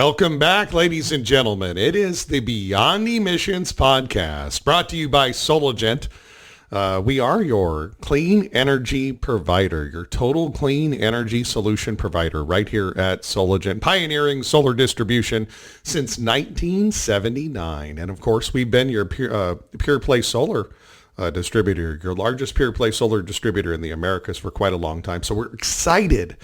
Welcome back, ladies and gentlemen. It is the Beyond Emissions podcast, brought to you by Sologent. We are your clean energy provider, your total clean energy solution provider right here at Sologent, pioneering solar distribution since 1979. And of course, we've been your pure play solar distributor, your largest pure play solar distributor in the Americas for quite a long time. So we're excited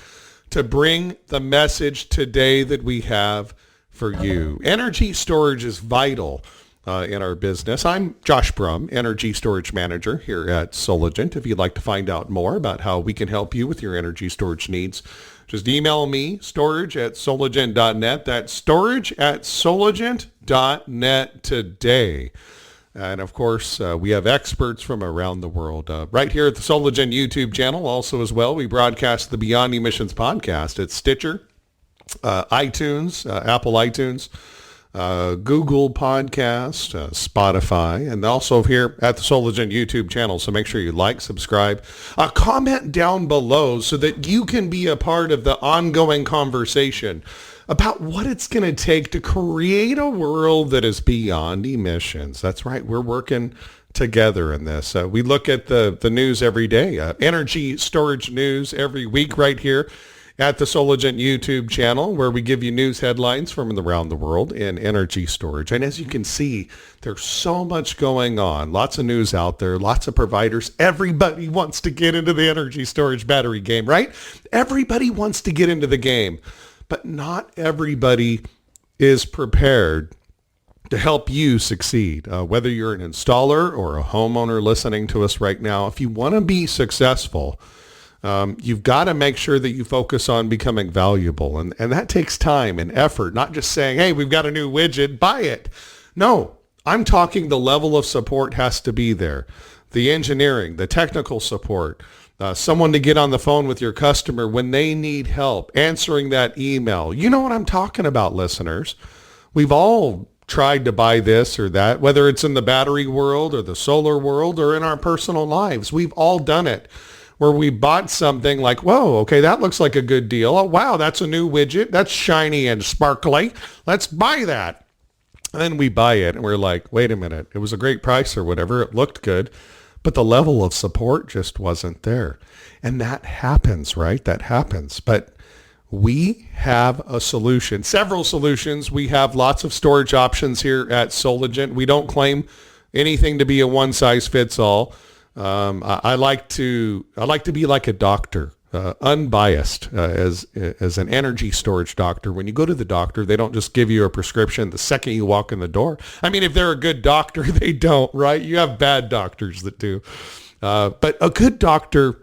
to bring the message today that we have for you. Energy storage is vital in our business. I'm Josh Brum, Energy Storage Manager here at Sologent. If you'd like to find out more about how we can help you with your energy storage needs, just email me, storage@sologent.net. That's storage@sologent.net today. And of course, we have experts from around the world right here at the Sologent YouTube channel. Also as well, we broadcast the Beyond Emissions podcast at Stitcher, iTunes, Apple iTunes, Google Podcast, Spotify, and also here at the Sologent YouTube channel. So make sure you like, subscribe, comment down below so that you can be a part of the ongoing conversation about what it's going to take to create a world that is beyond emissions. That's right. We're working together in this. We look at the news every day, energy storage news every week right here at the Sologent YouTube channel, where we give you news headlines from around the world in energy storage. And as you can see, there's so much going on, lots of news out there, lots of providers. Everybody wants to get into the energy storage battery game, right? Everybody wants to get into the game. But not everybody is prepared to help you succeed. Whether you're an installer or a homeowner listening to us right now, if you want to be successful, you've got to make sure that you focus on becoming valuable. And that takes time and effort, not just saying, hey, we've got a new widget, buy it. No, I'm talking the level of support has to be there. The engineering, the technical support, someone to get on the phone with your customer when they need help, answering that email. You know what I'm talking about, listeners. We've all tried to buy this or that, whether it's in the battery world or the solar world or in our personal lives. We've all done it where we bought something like, whoa, okay, that looks like a good deal. Oh, wow, that's a new widget. That's shiny and sparkly. Let's buy that. And then we buy it and we're like, wait a minute. It was a great price or whatever. It looked good. But the level of support just wasn't there. And that happens, right? That happens. But we have a solution, several solutions. We have lots of storage options here at Sologent. We don't claim anything to be a one size fits all. I like to be like a doctor, unbiased as an energy storage doctor. When you go to the doctor, they don't just give you a prescription the second you walk in the door. I mean, if they're a good doctor, they don't, right? You have bad doctors that do. But a good doctor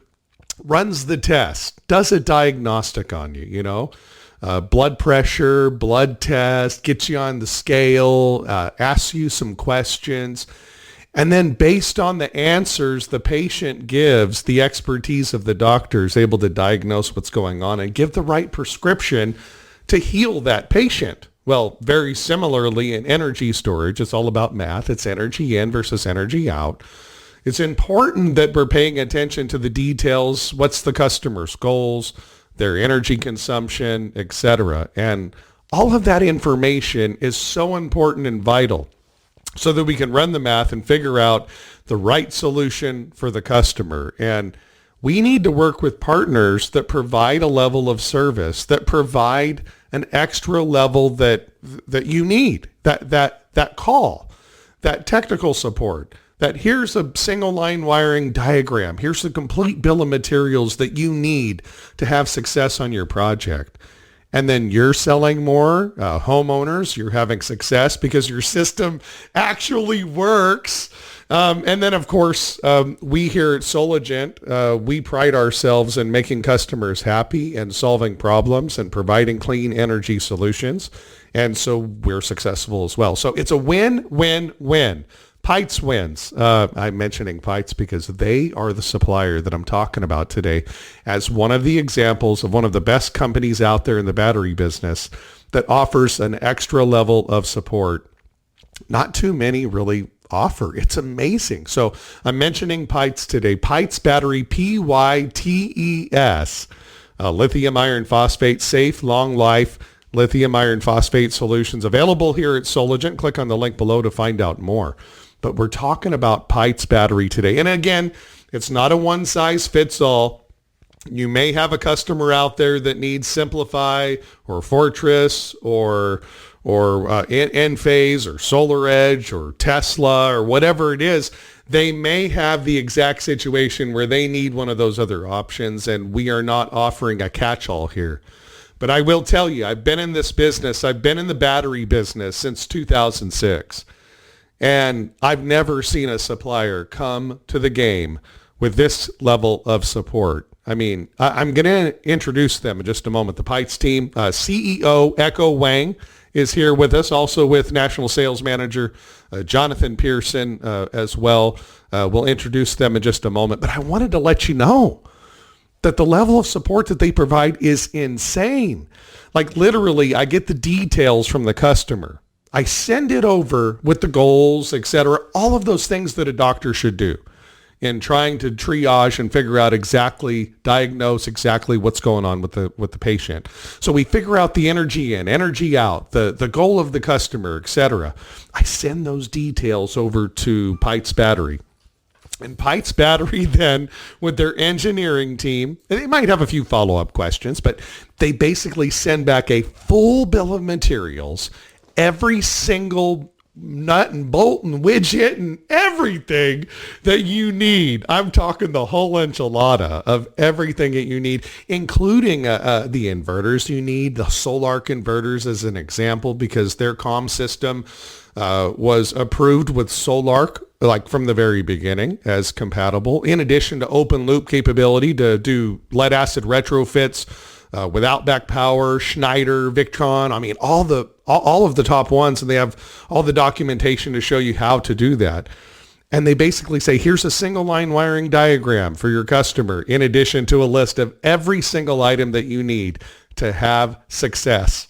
runs the test, does a diagnostic on you, you know, blood pressure, blood test, gets you on the scale, asks you some questions. And then based on the answers the patient gives, the expertise of the doctor is able to diagnose what's going on and give the right prescription to heal that patient. Well, very similarly in energy storage, it's all about math. It's energy in versus energy out. It's important that we're paying attention to the details. What's the customer's goals, their energy consumption, etc. And all of that information is so important and vital, so that we can run the math and figure out the right solution for the customer. And we need to work with partners that provide a level of service, that provide an extra level that you need, that call, that technical support, that here's a single line wiring diagram, here's the complete bill of materials that you need to have success on your project. And then you're selling more, homeowners, you're having success because your system actually works. And then, of course, we here at Sologent, we pride ourselves in making customers happy and solving problems and providing clean energy solutions. And so we're successful as well. So it's a win-win-win. Pytes wins. I'm mentioning Pytes because they are the supplier that I'm talking about today as one of the examples of one of the best companies out there in the battery business that offers an extra level of support. Not too many really offer. It's amazing. So I'm mentioning Pytes today. Pytes Battery, Pytes, lithium iron phosphate, safe, long life, lithium iron phosphate solutions available here at Sologent. Click on the link below to find out more. But we're talking about Pytes Battery today. And again, it's not a one size fits all. You may have a customer out there that needs Simplify or Fortress or Enphase or Solar Edge or Tesla or whatever it is. They may have the exact situation where they need one of those other options, and we are not offering a catch-all here. But I will tell you, I've been in this business. I've been in the battery business since 2006, and I've never seen a supplier come to the game with this level of support. I mean, I'm going to introduce them in just a moment. The Pytes team, CEO Echo Wang is here with us, also with National Sales Manager Jonathan Pierson as well. We'll introduce them in just a moment. But I wanted to let you know that the level of support that they provide is insane. Like literally, I get the details from the customer. I send it over with the goals, etc., all of those things that a doctor should do in trying to triage and figure out diagnose exactly what's going on with the patient. So we figure out the energy in, energy out, the goal of the customer, etc. I send those details over to Pytes Battery. And Pytes Battery then, with their engineering team, they might have a few follow-up questions, but they basically send back a full bill of materials, every single nut and bolt and widget and everything that you need. I'm talking the whole enchilada of everything that you need, including the inverters you need, the Solar converters as an example, because their comm system was approved with Solar like from the very beginning as compatible, in addition to open loop capability to do lead acid retrofits with Outback Power, Schneider, Victron. I mean, all of the top ones, and they have all the documentation to show you how to do that. And they basically say, here's a single line wiring diagram for your customer, in addition to a list of every single item that you need to have success.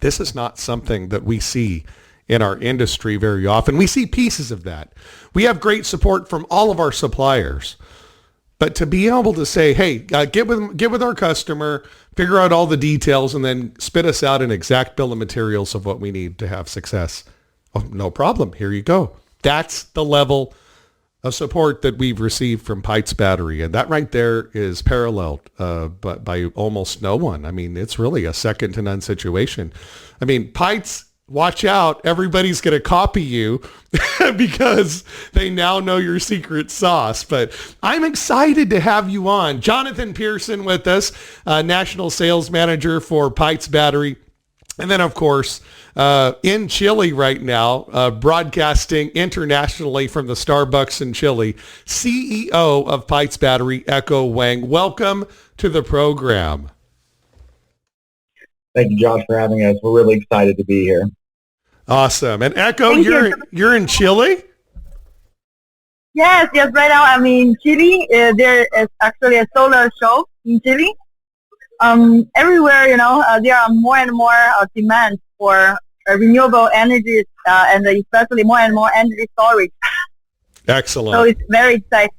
This is not something that we see in our industry very often. We see pieces of that. We have great support from all of our suppliers. But to be able to say, hey, get with our customer, figure out all the details, and then spit us out an exact bill of materials of what we need to have success. Oh, no problem. Here you go. That's the level of support that we've received from Pytes Battery. And that right there is paralleled but by almost no one. I mean, it's really a second to none situation. I mean, Pytes, watch out. Everybody's going to copy you because they now know your secret sauce. But I'm excited to have you on. Jonathan Pierson with us, National Sales Manager for Pytes Battery. And then, of course, in Chile right now, broadcasting internationally from the Starbucks in Chile, CEO of Pytes Battery, Echo Wang. Welcome to the program. Thank you, Josh, for having us. We're really excited to be here. Awesome. And Echo, you're in Chile? Yes. Right now I'm in Chile. There is actually a solar show in Chile. Everywhere, there are more and more demands for renewable energies and especially more and more energy storage. Excellent. So it's very exciting.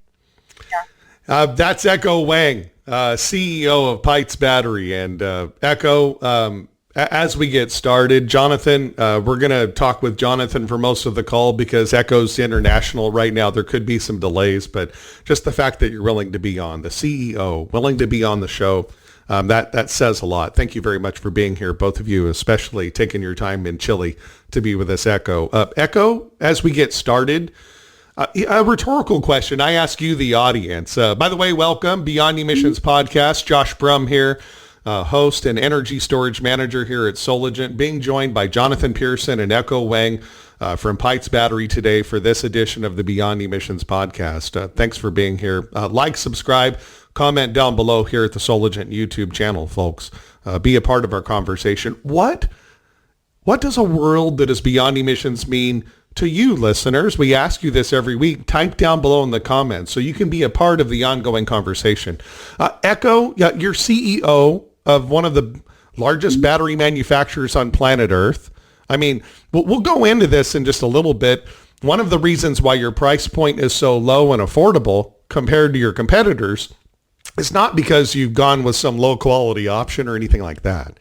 Yeah. That's Echo Wang, CEO of Pytes Battery. And Echo, as we get started, Jonathan, we're going to talk with Jonathan for most of the call because Echo's international right now. There could be some delays, but just the fact that you're willing to be on, the CEO, willing to be on the show, that says a lot. Thank you very much for being here, both of you, especially taking your time in Chile to be with us, Echo. Echo, as we get started, a rhetorical question. I ask you, the audience. By the way, welcome, Beyond Emissions Podcast. Josh Brum here, host and energy storage manager here at Sologent, being joined by Jonathan Pierson and Echo Wang from Pytes Battery today for this edition of the Beyond Emissions Podcast. Thanks for being here. Like, subscribe, comment down below here at the Sologent YouTube channel, folks. Be a part of our conversation. What does a world that is beyond emissions mean to you, listeners? We ask you this every week. Type down below in the comments so you can be a part of the ongoing conversation. Echo, you're CEO of one of the largest battery manufacturers on planet Earth. I mean, we'll go into this in just a little bit. One of the reasons why your price point is so low and affordable compared to your competitors is not because you've gone with some low quality option or anything like that.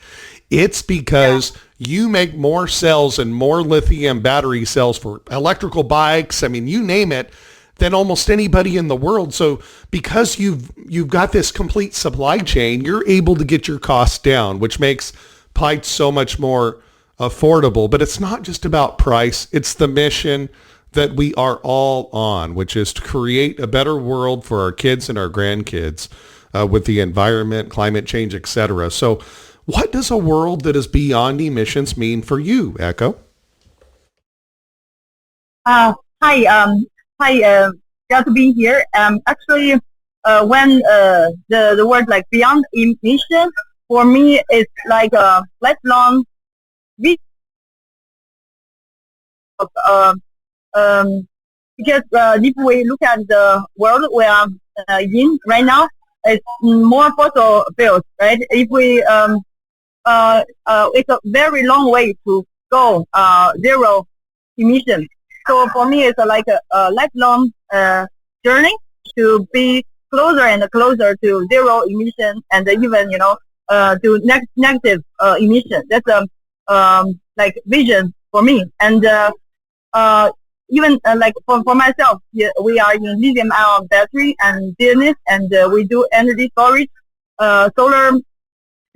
It's because you make more cells and more lithium battery cells for electrical bikes. I mean, you name it, than almost anybody in the world. So because you've got this complete supply chain, you're able to get your costs down, which makes Pytes so much more affordable. But it's not just about price. It's the mission that we are all on, which is to create a better world for our kids and our grandkids with the environment, climate change, etc. So what does a world that is beyond emissions mean for you, Echo? Hi, glad to be here. Actually, when the word like beyond emission, for me, it's like a lifelong vision of, because if we look at the world we are in right now, it's more fossil fuels, right? If we it's a very long way to go zero emission. So for me, it's like a lifelong journey to be closer and closer to zero emission, and even to negative emission. That's a like vision for me. And even like for myself, we are in lithium-ion battery and business, and we do energy storage, solar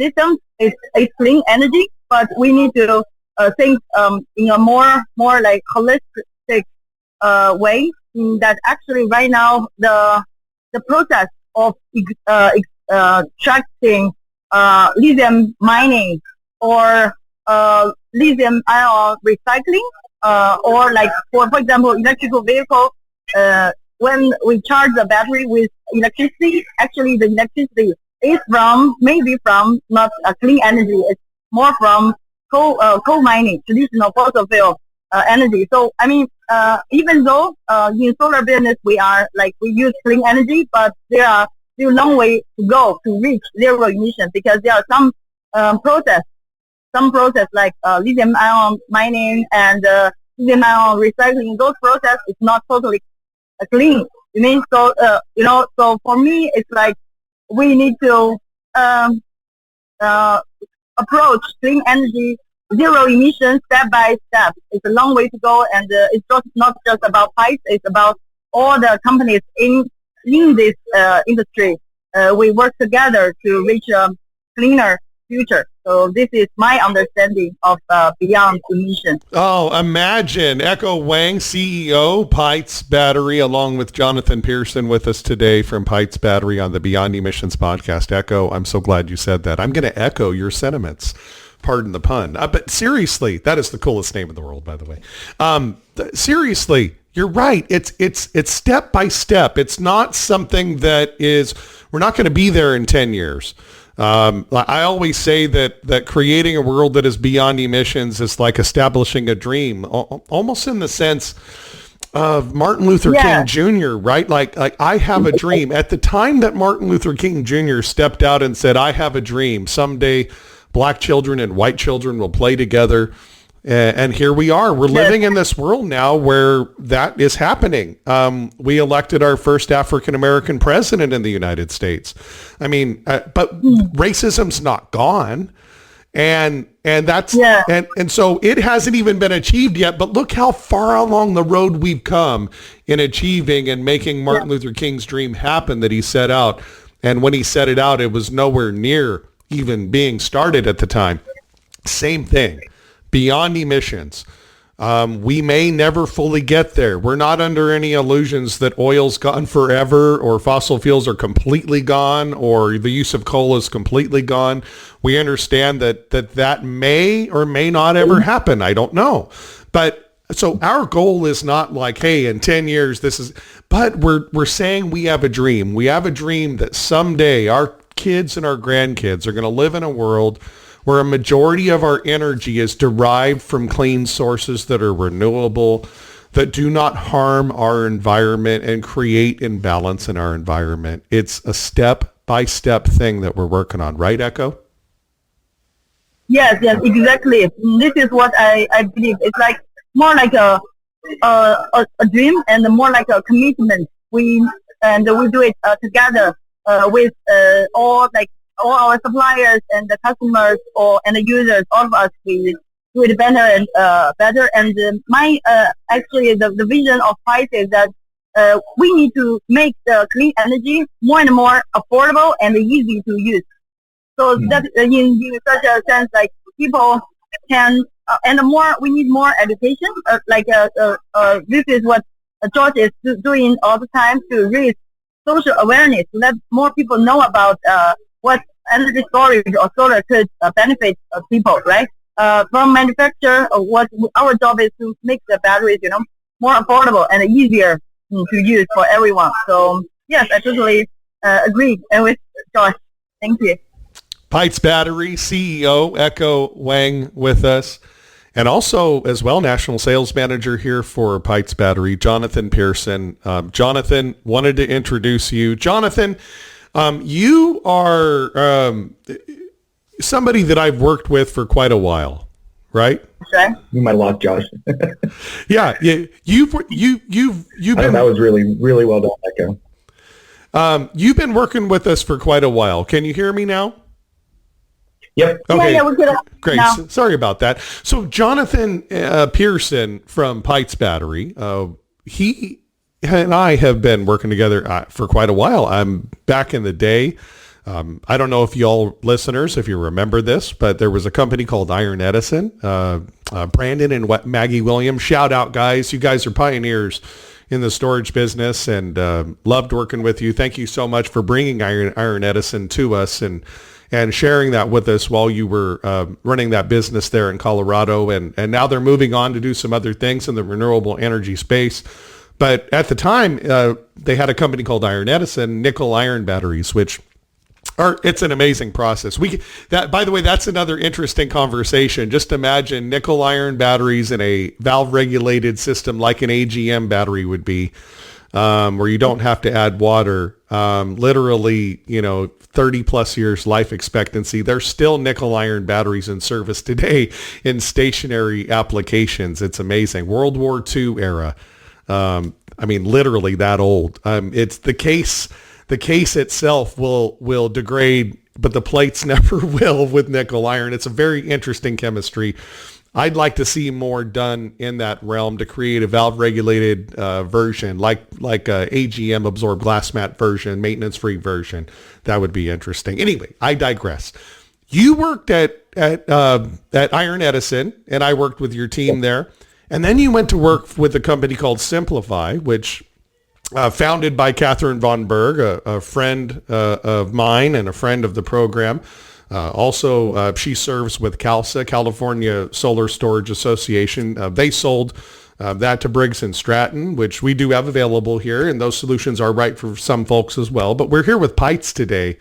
systems. It's clean energy, but we need to think in a more like holistic way. That actually right now the process of extracting lithium mining or lithium ion recycling, or like for example electrical vehicle, when we charge the battery with electricity, actually the electricity is maybe from not a clean energy, it's more from coal mining, traditional fossil fuel energy. So I mean, even though in solar business we use clean energy, but there are still a long way to go to reach zero emission, because there are some process like lithium ion mining and lithium ion recycling. Those process is not totally clean. You mean, so so for me it's like we need to approach clean energy, zero emission, step by step. It's a long way to go, and it's not just about Pytes. It's about all the companies in this industry. We work together to reach a cleaner future. So this is my understanding of beyond emission. Oh, imagine. Echo Wang, CEO, Pytes Battery, along with Jonathan Pierson with us today from Pytes Battery on the Beyond Emissions podcast. Echo, I'm so glad you said that. I'm going to echo your sentiments. Pardon the pun. But seriously, that is the coolest name in the world, by the way. Seriously, you're right. It's step by step. It's not something that we're not going to be there in 10 years. I always say that creating a world that is beyond emissions is like establishing a dream, almost in the sense of Martin Luther King Jr., right? Like I have a dream. At the time that Martin Luther King Jr. stepped out and said, I have a dream, someday black children and white children will play together. And here we are. We're living in this world now where that is happening. We elected our first African-American president in the United States. I mean, but racism's not gone. And that's, and so it hasn't even been achieved yet, but look how far along the road we've come in achieving and making Martin Luther King's dream happen that he set out. And when he set it out, it was nowhere near even being started at the time. Same thing. Beyond emissions. We may never fully get there. We're not under any illusions that oil's gone forever or fossil fuels are completely gone or the use of coal is completely gone. We understand that may or may not ever happen. I don't know. But so our goal is not like, hey, in 10 years, but we're saying we have a dream. We have a dream that someday our kids and our grandkids are going to live in a world where a majority of our energy is derived from clean sources that are renewable, that do not harm our environment and create imbalance in our environment. It's a step-by-step thing that we're working on. Right, Echo? Yes, exactly. This is what I believe. It's like more like a dream and more like a commitment. We do it together with all like all our suppliers and the customers and the users, all of us, we do it better and better. And my actually the vision of Pytes is that we need to make the clean energy more and more affordable and easy to use. So that in such a sense, like people can and more we need more education. This is what George is doing all the time to raise social awareness, to let more people know about what energy storage or solar could benefit people, right? From manufacturer, what our job is to make the batteries, more affordable and easier to use for everyone. So yes, I totally agree with Josh. Thank you. Pytes Battery CEO Echo Wang with us, and also as well National Sales Manager here for Pytes Battery, Jonathan Pierson. Jonathan, wanted to introduce you. Jonathan, you are somebody that I've worked with for quite a while, right? Okay. You might have lost Josh. Yeah, you've been. That was really, really well done, Echo. You've been working with us for quite a while. Can you hear me now? Yep. Okay. Yeah, we're good. Great. Now. Sorry about that. So Jonathan Pierson from Pytes Battery, he and I have been working together for quite a while. I'm back in the day. I don't know if y'all listeners, if you remember this, but there was a company called Iron Edison. Brandon and Maggie Williams, shout out guys. You guys are pioneers in the storage business, and loved working with you. Thank you so much for bringing Iron Edison to us and sharing that with us while you were running that business there in Colorado. And now they're moving on to do some other things in the renewable energy space. But at the time, they had a company called Iron Edison, nickel iron batteries, which it's an amazing process. By the way, that's another interesting conversation. Just imagine nickel iron batteries in a valve regulated system like an AGM battery would be, where you don't have to add water. Literally, 30 plus years life expectancy. There's still nickel iron batteries in service today in stationary applications. It's amazing. World War II era. Literally that old. It's the case. The case itself will degrade, but the plates never will with nickel iron. It's a very interesting chemistry. I'd like to see more done in that realm to create a valve-regulated version, like a AGM absorbed glass mat version, maintenance-free version. That would be interesting. Anyway, I digress. You worked at Iron Edison, and I worked with your team there, and then you went to work with a company called Simplify, which founded by Catherine Von Berg, a friend of mine and a friend of the program. She serves with CALSA, California Solar Storage Association. They sold that to Briggs & Stratton, which we do have available here, and those solutions are right for some folks as well. But we're here with Pytes today,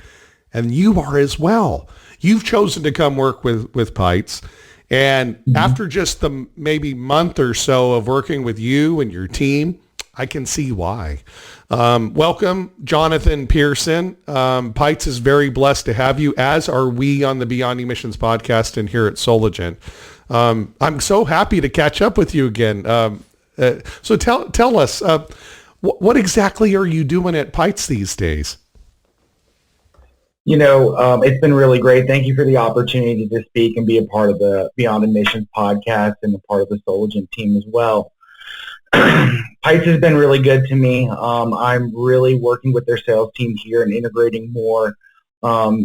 and you are as well. You've chosen to come work with Pytes, and after just the maybe month or so of working with you and your team, I can see why. Welcome, Jonathan Pierson. Pytes is very blessed to have you, as are we on the Beyond Emissions podcast and here at Sologent. I'm so happy to catch up with you again. So tell us, what exactly are you doing at Pytes these days? It's been really great. Thank you for the opportunity to speak and be a part of the Beyond Emissions podcast and a part of the Sologent team as well. Pytes has been really good to me. I'm really working with their sales team here and integrating more of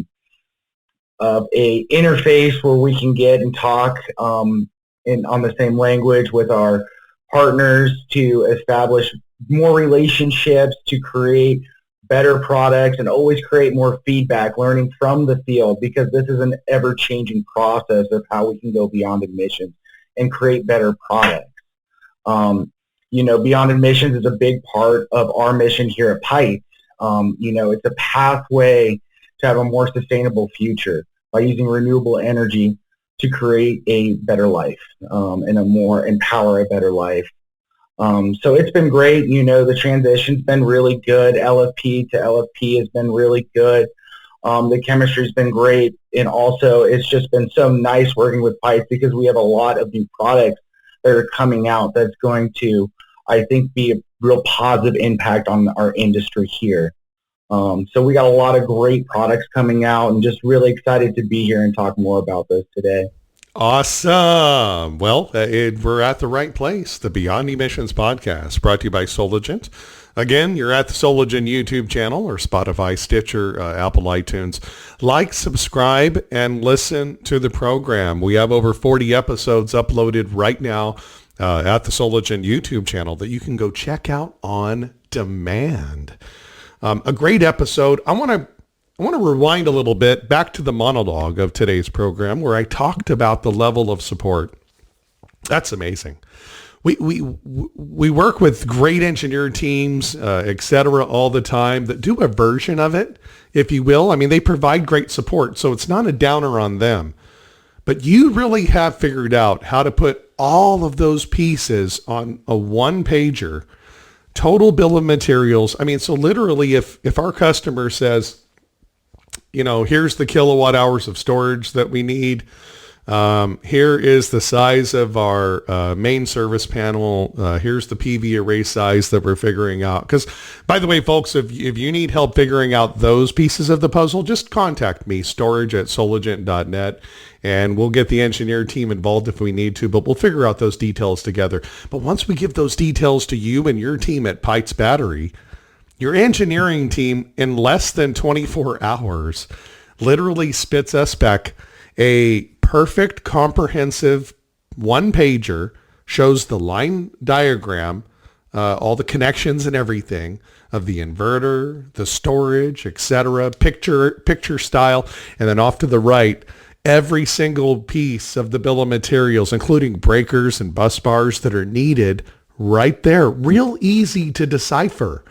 a interface where we can get and talk on the same language with our partners to establish more relationships, to create better products, and always create more feedback, learning from the field, because this is an ever-changing process of how we can go beyond emissions and create better products. Beyond emissions is a big part of our mission here at Pytes. It's a pathway to have a more sustainable future by using renewable energy to create a better life and empower a better life. So it's been great. The transition's been really good. LFP to LFP has been really good. The chemistry's been great. And also it's just been so nice working with Pytes because we have a lot of new products that are coming out that's going to, I think, be a real positive impact on our industry here. So we got a lot of great products coming out, and just really excited to be here and talk more about those today. Awesome. Well, we're at the right place. The Beyond Emissions podcast, brought to you by Sologent. Again, you're at the Sologent YouTube channel or Spotify, Stitcher, Apple iTunes. Like, subscribe, and listen to the program. We have over 40 episodes uploaded right now at the Sologent YouTube channel that you can go check out on demand. A great episode. I want to rewind a little bit back to the monologue of today's program where I talked about the level of support. That's amazing. We work with great engineer teams, et cetera, all the time that do a version of it, if you will. I mean, they provide great support, so it's not a downer on them. But you really have figured out how to put all of those pieces on a one-pager, total bill of materials. I mean, so literally if our customer says, here's the kilowatt hours of storage that we need. Here is the size of our main service panel. Here's the PV array size that we're figuring out. Because, by the way, folks, if you need help figuring out those pieces of the puzzle, just contact me, storage@sologent.net, and we'll get the engineer team involved if we need to, but we'll figure out those details together. But once we give those details to you and your team at Pytes Battery, your engineering team in less than 24 hours literally spits us back a perfect, comprehensive one-pager, shows the line diagram, all the connections and everything of the inverter, the storage, etc., picture style, and then off to the right, every single piece of the bill of materials, including breakers and bus bars that are needed right there. Real easy to decipher.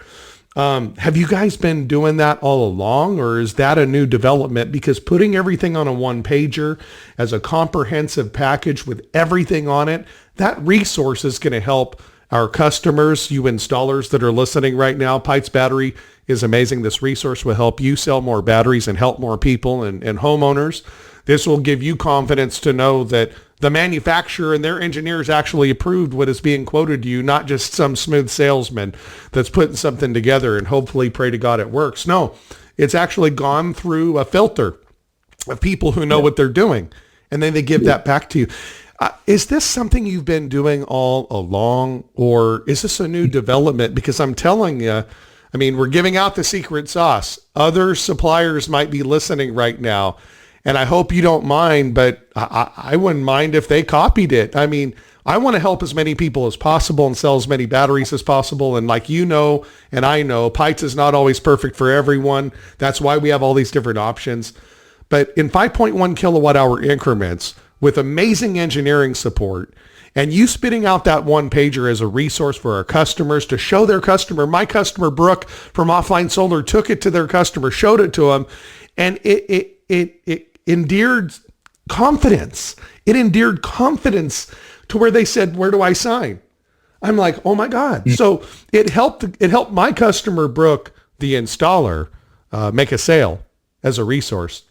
Have you guys been doing that all along, or is that a new development? Because putting everything on a one-pager as a comprehensive package with everything on it, that resource is going to help our customers, you installers that are listening right now. Pytes Battery is amazing. This resource will help you sell more batteries and help more people and homeowners. This will give you confidence to know that the manufacturer and their engineers actually approved what is being quoted to you, not just some smooth salesman that's putting something together and hopefully pray to God it works. No, it's actually gone through a filter of people who know what they're doing, and then they give that back to you. Is this something you've been doing all along, or is this a new development? Because I'm telling you, I mean, we're giving out the secret sauce. Other suppliers might be listening right now, and I hope you don't mind, but I wouldn't mind if they copied it. I mean, I want to help as many people as possible and sell as many batteries as possible. And like you know, and I know, Pytes is not always perfect for everyone. That's why we have all these different options. But in 5.1 kilowatt hour increments with amazing engineering support, and you spitting out that one pager as a resource for our customers to show their customer, my customer Brooke from Offline Solar took it to their customer, showed it to them, and it endeared confidence. It endeared confidence to where they said, "Where do I sign?" I'm like, "Oh my God!" So it helped my customer Brooke, the installer, make a sale as a resource.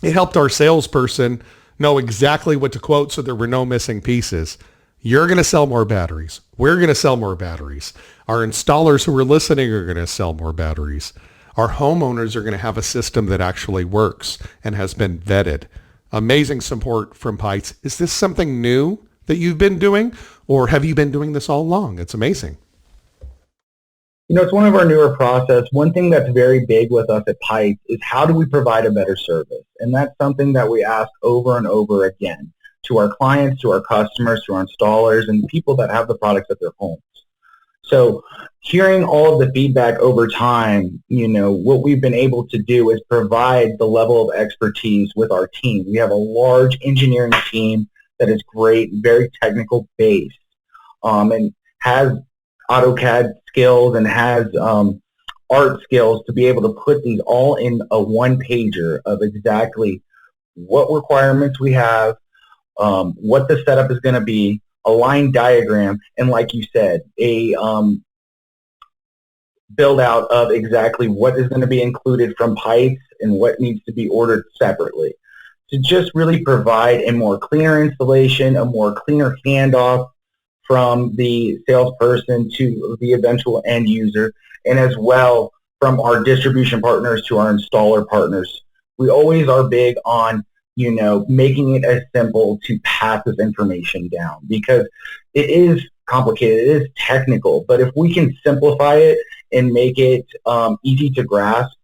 It helped our salesperson know exactly what to quote, so there were no missing pieces. You're going to sell more batteries. We're going to sell more batteries. Our installers who are listening are going to sell more batteries. Our homeowners are going to have a system that actually works and has been vetted. Amazing support from Pytes. Is this something new that you've been doing, or have you been doing this all along? It's amazing. It's one of our newer process. One thing that's very big with us at Pytes is how do we provide a better service? And that's something that we ask over and over again to our clients, to our customers, to our installers, and people that have the products at their homes. So hearing all of the feedback over time, what we've been able to do is provide the level of expertise with our team. We have a large engineering team that is great, very technical based, and has AutoCAD skills and has art skills to be able to put these all in a one pager of exactly what requirements we have, what the setup is going to be, a line diagram, and like you said, a build out of exactly what is going to be included from Pytes and what needs to be ordered separately, to just really provide a more cleaner installation, a more cleaner handoff from the salesperson to the eventual end user, and as well from our distribution partners to our installer partners. We always are big on, making it as simple to pass this information down, because it is complicated, it is technical, but if we can simplify it and make it easy to grasp,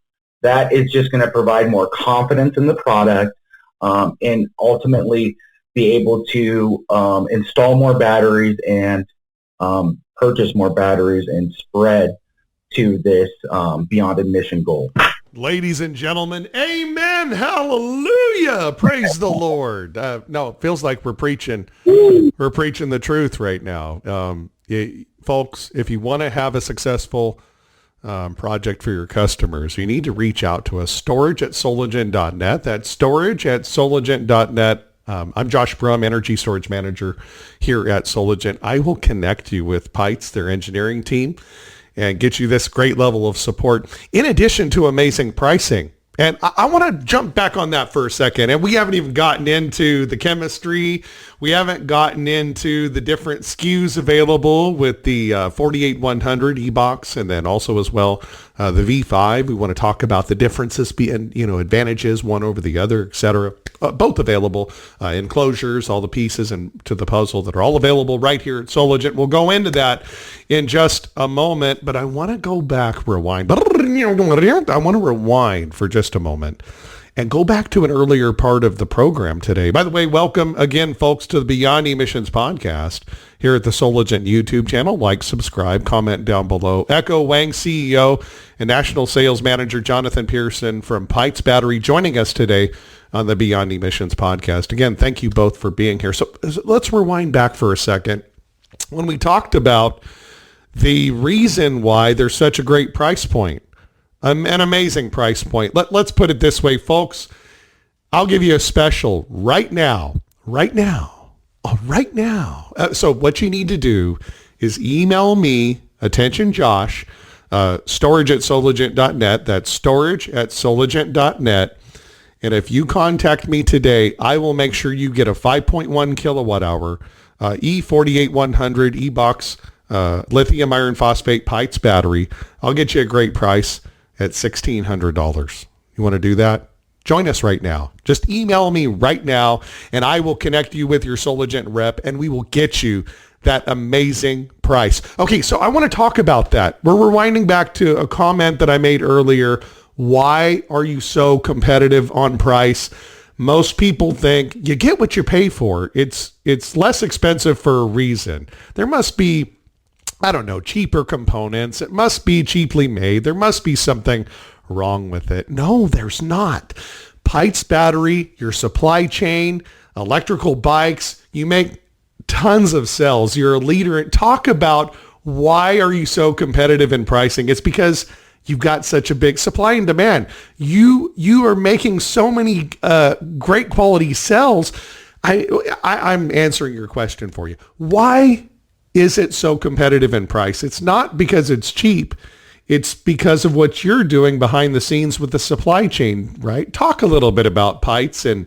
that is just going to provide more confidence in the product, and ultimately be able to install more batteries and purchase more batteries and spread to this beyond emission goal. Ladies and gentlemen, amen, hallelujah, praise the Lord. No, it feels like we're preaching the truth right now. Folks, if you want to have a successful project for your customers, you need to reach out to us, storage@sologen.net. That's storage@sologen.net. I'm Josh Brum, Energy Storage Manager here at Sologen. I will connect you with Pytes, their engineering team, and get you this great level of support, in addition to amazing pricing. And I want to jump back on that for a second. And we haven't even gotten into the chemistry. We haven't gotten into the different SKUs available with the 48100 e-box, and then also as well the V5. We want to talk about the differences being, advantages one over the other, etc. Both available, enclosures, all the pieces and to the puzzle that are all available right here at Sologen. We'll go into that in just a moment, but I want to go back, rewind. I want to rewind for just a moment and go back to an earlier part of the program today. By the way, welcome again, folks, to the Beyond Emissions podcast here at the Sologen YouTube channel. Like, subscribe, comment down below. Echo Wang, CEO and National Sales Manager Jonathan Pierson from Pytes Battery, joining us today on the Beyond Emissions podcast. Again, thank you both for being here. So let's rewind back for a second. When we talked about the reason why there's such a great price point, an amazing price point. Let's put it this way, folks. I'll give you a special right now. So what you need to do is email me, attention Josh, storage@sologent.net. That's storage@sologent.net. And if you contact me today, I will make sure you get a 5.1 kilowatt hour E48100 e-box lithium iron phosphate Pytes battery. I'll get you a great price at $1,600. You want to do that? Join us right now. Just email me right now, and I will connect you with your Sologen rep, and we will get you that amazing price. Okay, so I want to talk about that. We're rewinding back to a comment that I made earlier. Why are you so competitive on price? Most people think you get what you pay for. It's less expensive for a reason. There must be, cheaper components. It must be cheaply made. There must be something wrong with it. No, there's not. Pytes Battery, your supply chain, electrical bikes, you make tons of cells. You're a leader. Talk about why are you so competitive in pricing? It's because you've got such a big supply and demand. You are making so many great quality cells. I'm answering your question for you. Why is it so competitive in price? It's not because it's cheap. It's because of what you're doing behind the scenes with the supply chain, right? Talk a little bit about Pytes and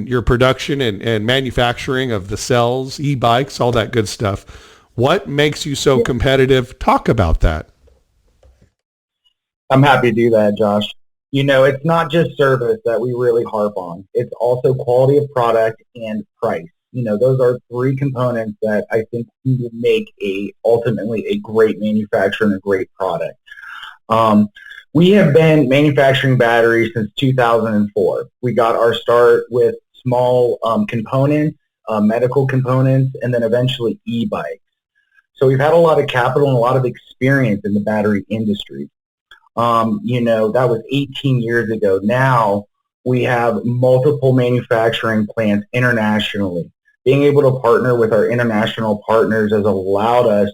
your production and manufacturing of the cells, e-bikes, all that good stuff. What makes you so competitive? Talk about that. I'm happy to do that, Josh. It's not just service that we really harp on. It's also quality of product and price. Those are three components that I think would make ultimately a great manufacturer and a great product. We have been manufacturing batteries since 2004. We got our start with small components, medical components, and then eventually e-bikes. So we've had a lot of capital and a lot of experience in the battery industry. That was 18 years ago. Now we have multiple manufacturing plants internationally. Being able to partner with our international partners has allowed us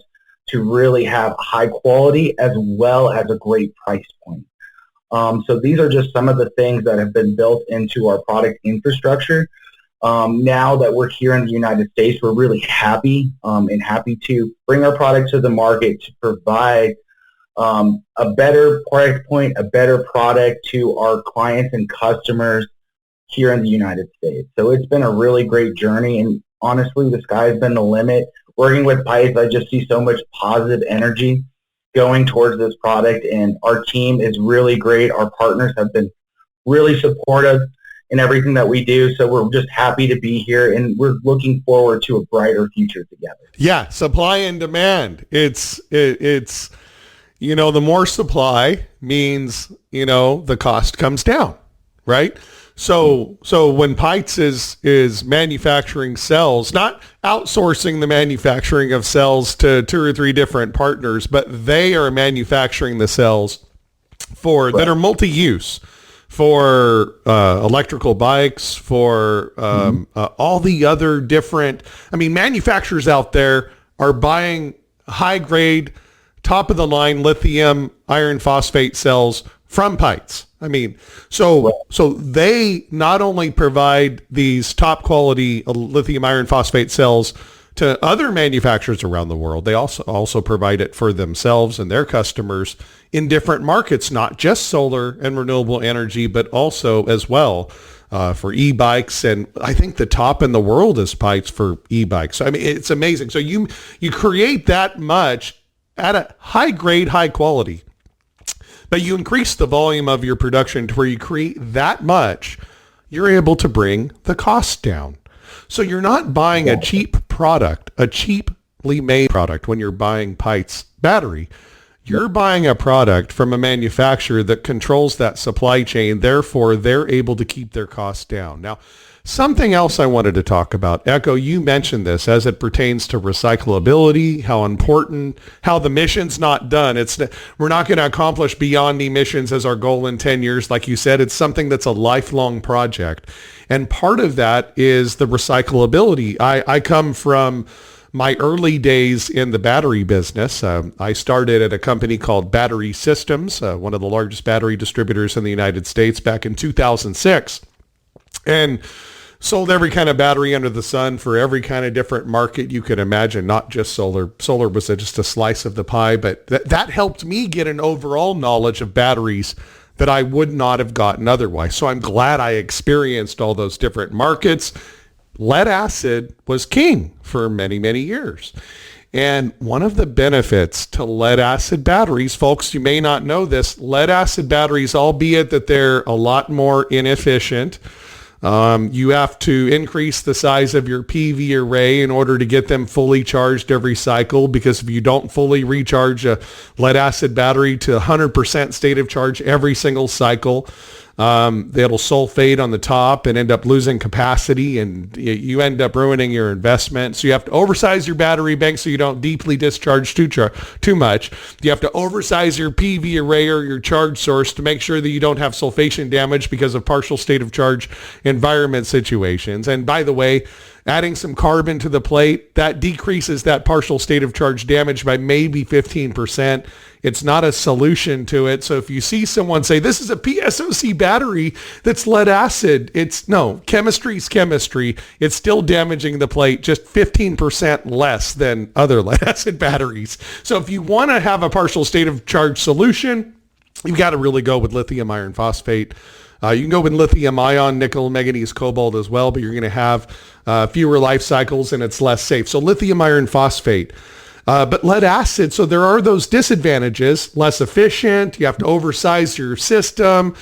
to really have high quality as well as a great price point. So these are just some of the things that have been built into our product infrastructure. Now that we're here in the United States, we're really happy and happy to bring our product to the market to provide a better price point, a better product to our clients and customers here in the United States. So it's been a really great journey, and honestly, the sky's been the limit. Working with Pytes, I just see so much positive energy going towards this product, and our team is really great. Our partners have been really supportive in everything that we do, so we're just happy to be here, and we're looking forward to a brighter future together. Yeah, supply and demand. It's the more supply means, the cost comes down, right? So when Pytes is manufacturing cells, not outsourcing the manufacturing of cells to 2 or 3 different partners, but they are manufacturing the cells that are multi-use for electrical bikes, for all the other different, manufacturers out there are buying high-grade, top-of-the-line lithium iron phosphate cells from Pytes. So they not only provide these top-quality lithium iron phosphate cells to other manufacturers around the world, they also provide it for themselves and their customers in different markets, not just solar and renewable energy, but also as well for e-bikes. And I think the top in the world is Pytes for e-bikes. It's amazing. So you create that much at a high grade, high quality, but you increase the volume of your production to where you create that much, you're able to bring the cost down. So you're not buying a cheap product, a cheaply made product when you're buying Pytes battery. You're buying a product from a manufacturer that controls that supply chain. Therefore, they're able to keep their costs down. Now, something else I wanted to talk about. Echo, you mentioned this as it pertains to recyclability, how important, how the mission's not done. We're not going to accomplish beyond emissions as our goal in 10 years. Like you said, it's something that's a lifelong project. And part of that is the recyclability. I come from my early days in the battery business. I started at a company called Battery Systems, one of the largest battery distributors in the United States back in 2006. And sold every kind of battery under the sun for every kind of different market you could imagine, not just solar. Solar was just a slice of the pie, but that helped me get an overall knowledge of batteries that I would not have gotten otherwise. So I'm glad I experienced all those different markets. Lead acid was king for many, many years. And one of the benefits to lead acid batteries, folks, you may not know this, lead acid batteries, albeit that they're a lot more inefficient, you have to increase the size of your PV array in order to get them fully charged every cycle, because if you don't fully recharge a lead acid battery to 100% state of charge every single cycle, it'll sulfate on the top and end up losing capacity, and you end up ruining your investment. So you have to oversize your battery bank so you don't deeply discharge too much. You have to oversize your PV array or your charge source to make sure that you don't have sulfation damage because of partial state of charge environment situations. And by the way, adding some carbon to the plate, that decreases that partial state of charge damage by maybe 15%. It's not a solution to it. So if you see someone say, this is a PSOC battery that's lead acid, chemistry is chemistry. It's still damaging the plate, just 15% less than other lead acid batteries. So if you want to have a partial state of charge solution, you've got to really go with lithium iron phosphate. You can go with lithium ion, nickel, manganese, cobalt as well, but you're going to have fewer life cycles and it's less safe. So lithium iron phosphate. But lead acid, so there are those disadvantages, less efficient. You have to oversize your system,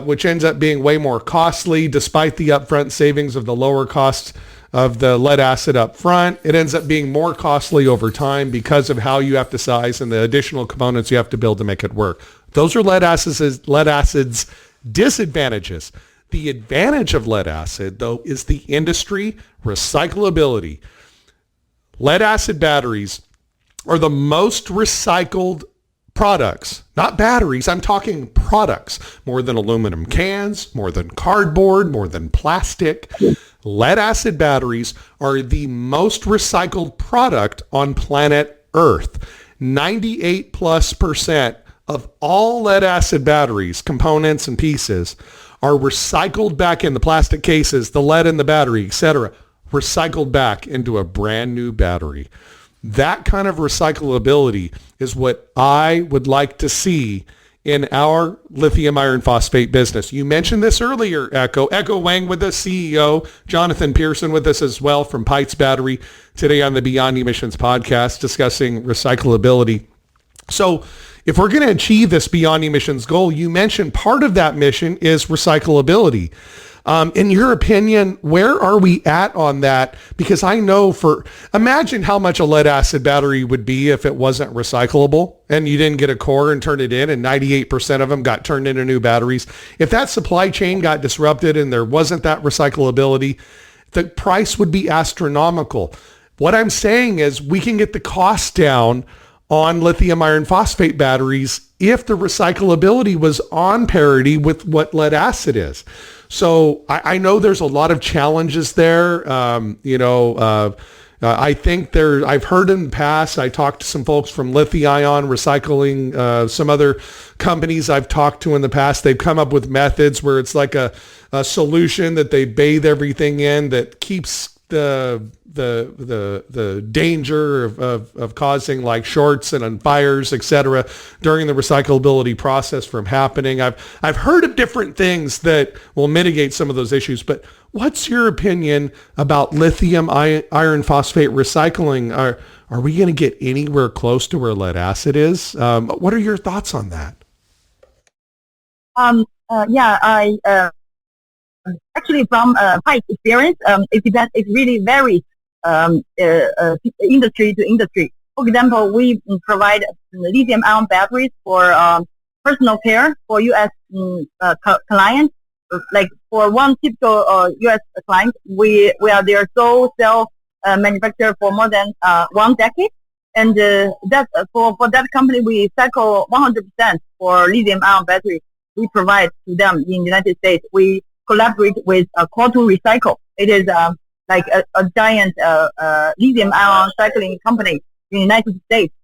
which ends up being way more costly despite the upfront savings of the lower cost of the lead acid up front. It ends up being more costly over time because of how you have to size and the additional components you have to build to make it work. Those are lead acid's disadvantages. The advantage of lead acid, though, is the industry recyclability. Lead acid batteries are the most recycled products, not batteries. I'm talking products, more than aluminum cans, more than cardboard, more than plastic. Lead acid batteries are the most recycled product on planet Earth. 98+% of all lead acid batteries, components and pieces, are recycled back in the plastic cases, the lead in the battery, etc., recycled back into a brand new battery. That kind of recyclability is what I would like to see in our lithium iron phosphate business. You mentioned this earlier, Echo. Echo Wang with us, CEO. Jonathan Pierson with us as well from Pytes Battery today on the Beyond Emissions podcast discussing recyclability. So if we're going to achieve this beyond emissions goal, you mentioned part of that mission is recyclability. In your opinion, where are we at on that? Because I know imagine how much a lead acid battery would be if it wasn't recyclable and you didn't get a core and turn it in and 98% of them got turned into new batteries. If that supply chain got disrupted and there wasn't that recyclability, the price would be astronomical. What I'm saying is we can get the cost down on lithium iron phosphate batteries if the recyclability was on parity with what lead acid is. So I know there's a lot of challenges there. I think I've heard in the past, I talked to some folks from Lithium recycling, some other companies I've talked to in the past. They've come up with methods where it's like a solution that they bathe everything in that keeps the danger of causing like shorts and fires, etc., during the recyclability process from happening. I've heard of different things that will mitigate some of those issues, but what's your opinion about lithium iron phosphate recycling? Are we going to get anywhere close to where lead acid is? What are your thoughts on that? Actually, from Pytes experience, it depends. It really varies industry to industry. For example, we provide lithium-ion batteries for personal care for U.S. Clients. Like for one typical U.S. client, we are their sole cell manufacturer for more than 1 decade, and that for that company we cycle 100% for lithium-ion battery we provide to them in the United States. We collaborate with Core2 Recycle. It is like a giant lithium-ion cycling company in the United States.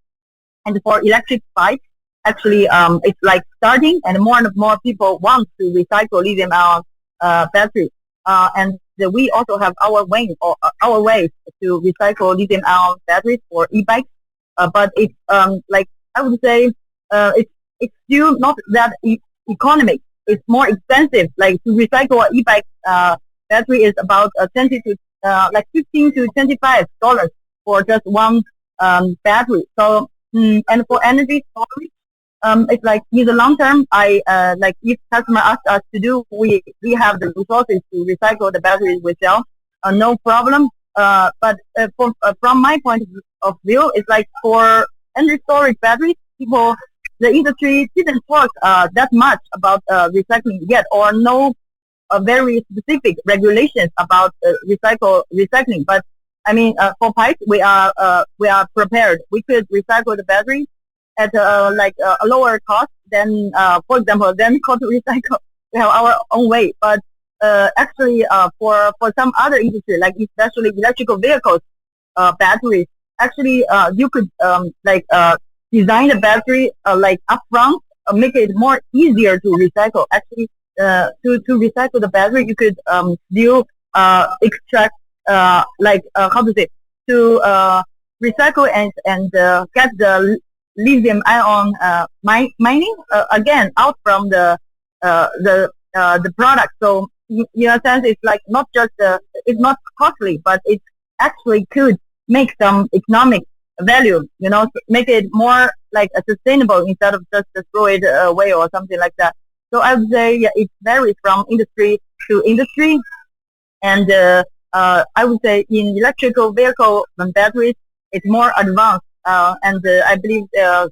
And for electric bikes, actually, it's like starting, and more people want to recycle lithium-ion battery. And we also have our Wang or our ways to recycle lithium-ion batteries for e-bikes. But it's like I would say, it's still not that economic. It's more expensive. Like to recycle an e-bike battery is about 20 to like $15 to $25 for just one battery. So and for energy storage, it's like in the long term, I like if customer asks us to do, we have the resources to recycle the batteries we sell, no problem. But from my point of view, it's like for energy storage batteries, the industry didn't talk that much about recycling yet, or no very specific regulations about recycling. But I mean, for Pytes, we are prepared. We could recycle the battery at like a lower cost than, for example, than Core2 Recycle. We have our own way. But actually, for some other industry, like especially electrical vehicles batteries, actually you could design the battery like upfront, make it more easier to recycle. Actually, to recycle the battery, you could still extract how to say, to recycle and get the lithium ion mining again out from the product. So in a sense, it's like not just it's not costly, but it actually could make some economic value, make it more like a sustainable instead of just throw it away or something like that. So I would say it varies from industry to industry, and I would say in electrical vehicle batteries it's more advanced, and I believe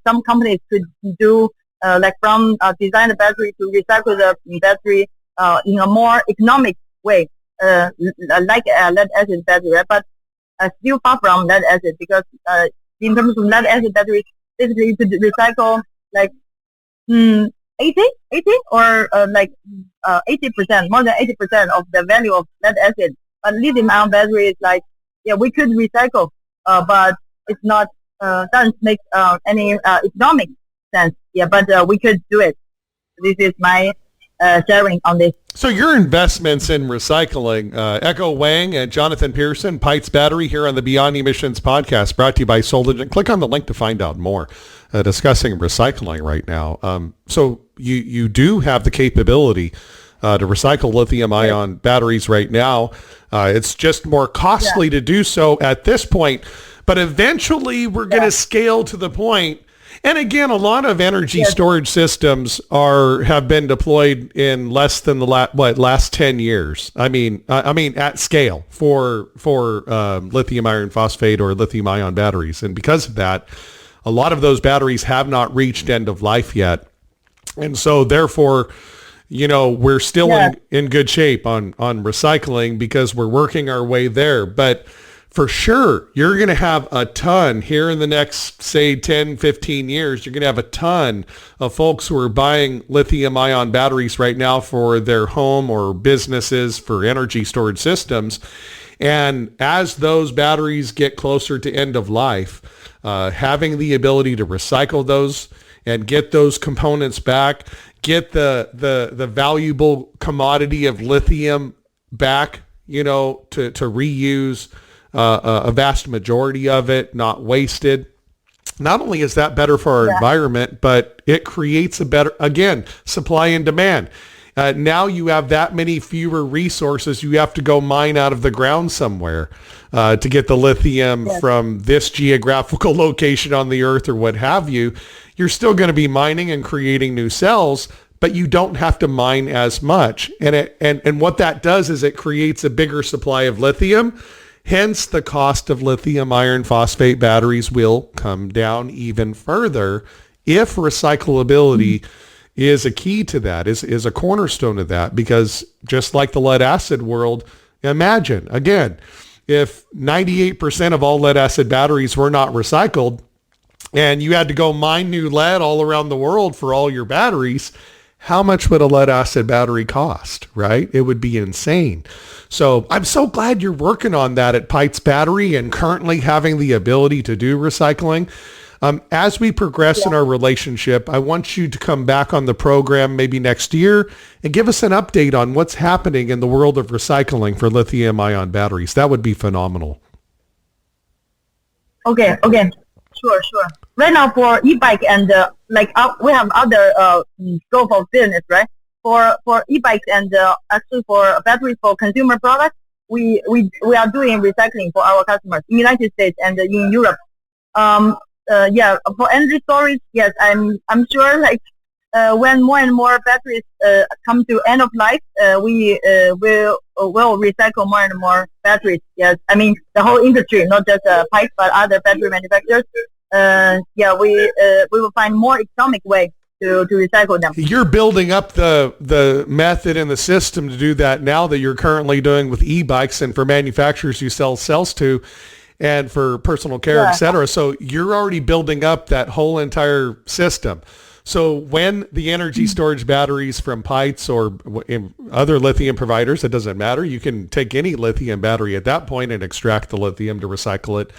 some companies could do like from design the battery to recycle the battery in a more economic way, like lead acid battery, right? But still far from lead acid, because in terms of lead acid batteries, basically you could recycle like 80 or like 80%, more than 80% of the value of lead acid. But lithium-ion battery is like, we could recycle, but it's not doesn't make any economic sense. But we could do it. This is my sharing on this. So your investments in recycling, Echo Wang and Jonathan Pierson, Pytes Battery, here on the Beyond Emissions podcast, brought to you by Soligen. Click on the link to find out more. Discussing recycling right now. So you do have the capability to recycle lithium-ion batteries right now. It's just more costly to do so at this point. But eventually we're going to scale to the point. And again, a lot of energy storage systems have been deployed in less than the last 10 years. I mean at scale for lithium iron phosphate or lithium ion batteries. And because of that, a lot of those batteries have not reached end of life yet. And so therefore, we're still in good shape on recycling because we're working our way there. But for sure, you're going to have a ton here in the next, say, 10, 15 years. You're going to have a ton of folks who are buying lithium ion batteries right now for their home or businesses for energy storage systems. And as those batteries get closer to end of life, having the ability to recycle those and get those components back, get the valuable commodity of lithium back, to reuse a vast majority of it, not wasted. Not only is that better for our environment, but it creates a better, again, supply and demand. Now you have that many fewer resources you have to go mine out of the ground somewhere to get the lithium from this geographical location on the earth or what have you. You're still going to be mining and creating new cells, but you don't have to mine as much. And what that does is it creates a bigger supply of lithium. Hence, the cost of lithium iron phosphate batteries will come down even further if recyclability is a key to that, is a cornerstone of that. Because just like the lead acid world, imagine, again, if 98% of all lead acid batteries were not recycled and you had to go mine new lead all around the world for all your batteries, how much would a lead acid battery cost, right? It would be insane. So I'm so glad you're working on that at Pytes Battery and currently having the ability to do recycling. As we progress in our relationship, I want you to come back on the program maybe next year and give us an update on what's happening in the world of recycling for lithium ion batteries. That would be phenomenal. Okay. Sure. Right now for e-bike and we have other scope of business, right? For e-bikes and actually for batteries for consumer products, we are doing recycling for our customers in the United States and in Europe. For energy storage, yes, I'm sure when more and more batteries come to end of life, we will recycle more and more batteries. Yes, I mean the whole industry, not just Pytes, but other battery manufacturers. We will find more economic way to recycle them. You're building up the method and the system to do that now that you're currently doing with e-bikes and for manufacturers you sell cells to and for personal care, et cetera. So you're already building up that whole entire system. So when the energy storage batteries from Pytes or other lithium providers, it doesn't matter. You can take any lithium battery at that point and extract the lithium to recycle it.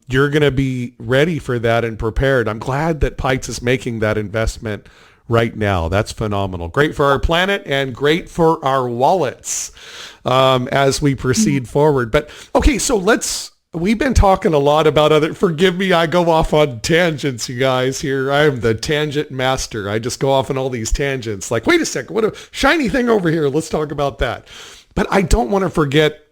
You're going to be ready for that and prepared. I'm glad that Pytes is making that investment right now. That's phenomenal. Great for our planet and great for our wallets as we proceed forward. But okay, so we've been talking a lot about forgive me, I go off on tangents, you guys here. I am the tangent master. I just go off on all these tangents. Like, wait a second, what a shiny thing over here. Let's talk about that. But I don't want to forget,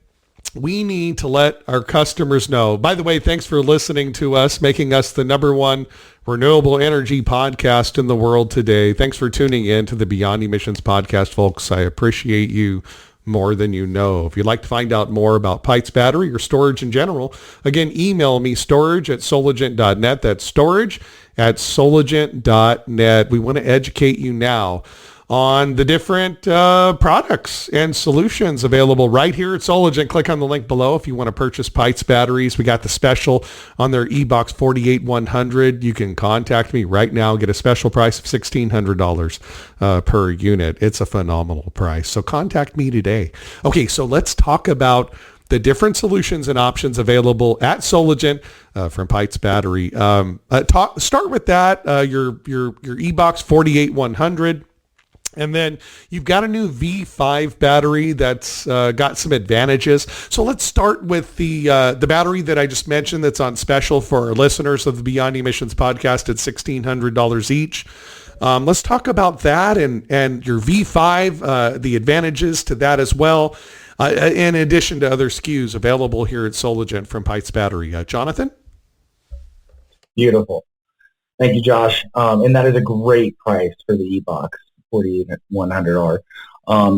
we need to let our customers know. By the way, thanks for listening to us, making us the #1 renewable energy podcast in the world today. Thanks for tuning in to the Beyond Emissions podcast, folks. I appreciate you more than you know. If you'd like to find out more about Pytes Battery or storage in general, again, email me storage@solagent.net. That's storage@solagent.net. We want to educate you now on the different products and solutions available right here at Solagent. Click on the link below if you want to purchase Pytes batteries. We got the special on their eBox 48100. You can contact me right now, get a special price of $1,600 per unit. It's a phenomenal price. So contact me today. Okay, so let's talk about the different solutions and options available at Solagent from Pytes Battery. Start with that, your eBox 48100. And then you've got a new V5 battery that's got some advantages. So let's start with the battery that I just mentioned that's on special for our listeners of the Beyond Emissions podcast at $1,600 each. Let's talk about that and your V5, the advantages to that as well, in addition to other SKUs available here at Solagent from Pytes Battery. Jonathan? Beautiful. Thank you, Josh. And that is a great price for the e-Box 4100R.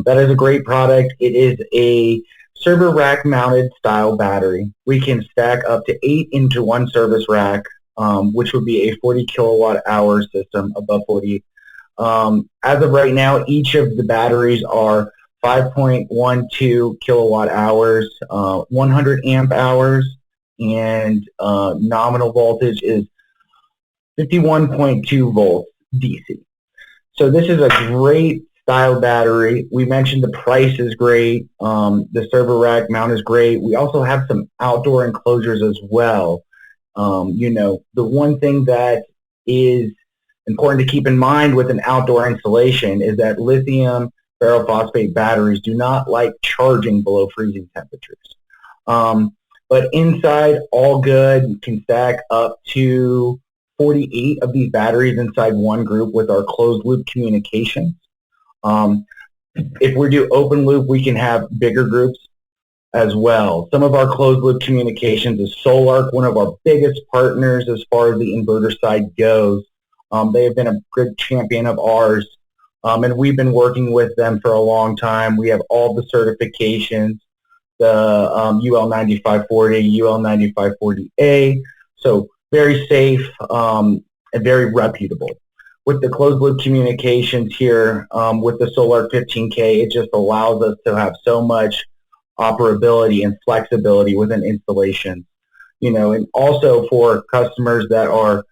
That is a great product. It is a server rack mounted style battery. We can stack up to 8 into one service rack, which would be a 40 kilowatt hour system above 40. As of right now, each of the batteries are 5.12 kilowatt hours, 100 amp hours, and nominal voltage is 51.2 volts DC. So this is a great style battery. We mentioned the price is great. The server rack mount is great. We also have some outdoor enclosures as well. The one thing that is important to keep in mind with an outdoor installation is that lithium ferrophosphate batteries do not like charging below freezing temperatures. But inside, all good. Can stack up to 48 of these batteries inside one group with our closed loop communications. If we do open loop, we can have bigger groups as well. Some of our closed loop communications is SolarArc, one of our biggest partners as far as the inverter side goes. They have been a good champion of ours, and we've been working with them for a long time. We have all the certifications, the UL 9540, UL 9540A, so very safe and very reputable. With the closed loop communications here, with the SolarArc 15K, it just allows us to have so much operability and flexibility within installation. And also for customers that are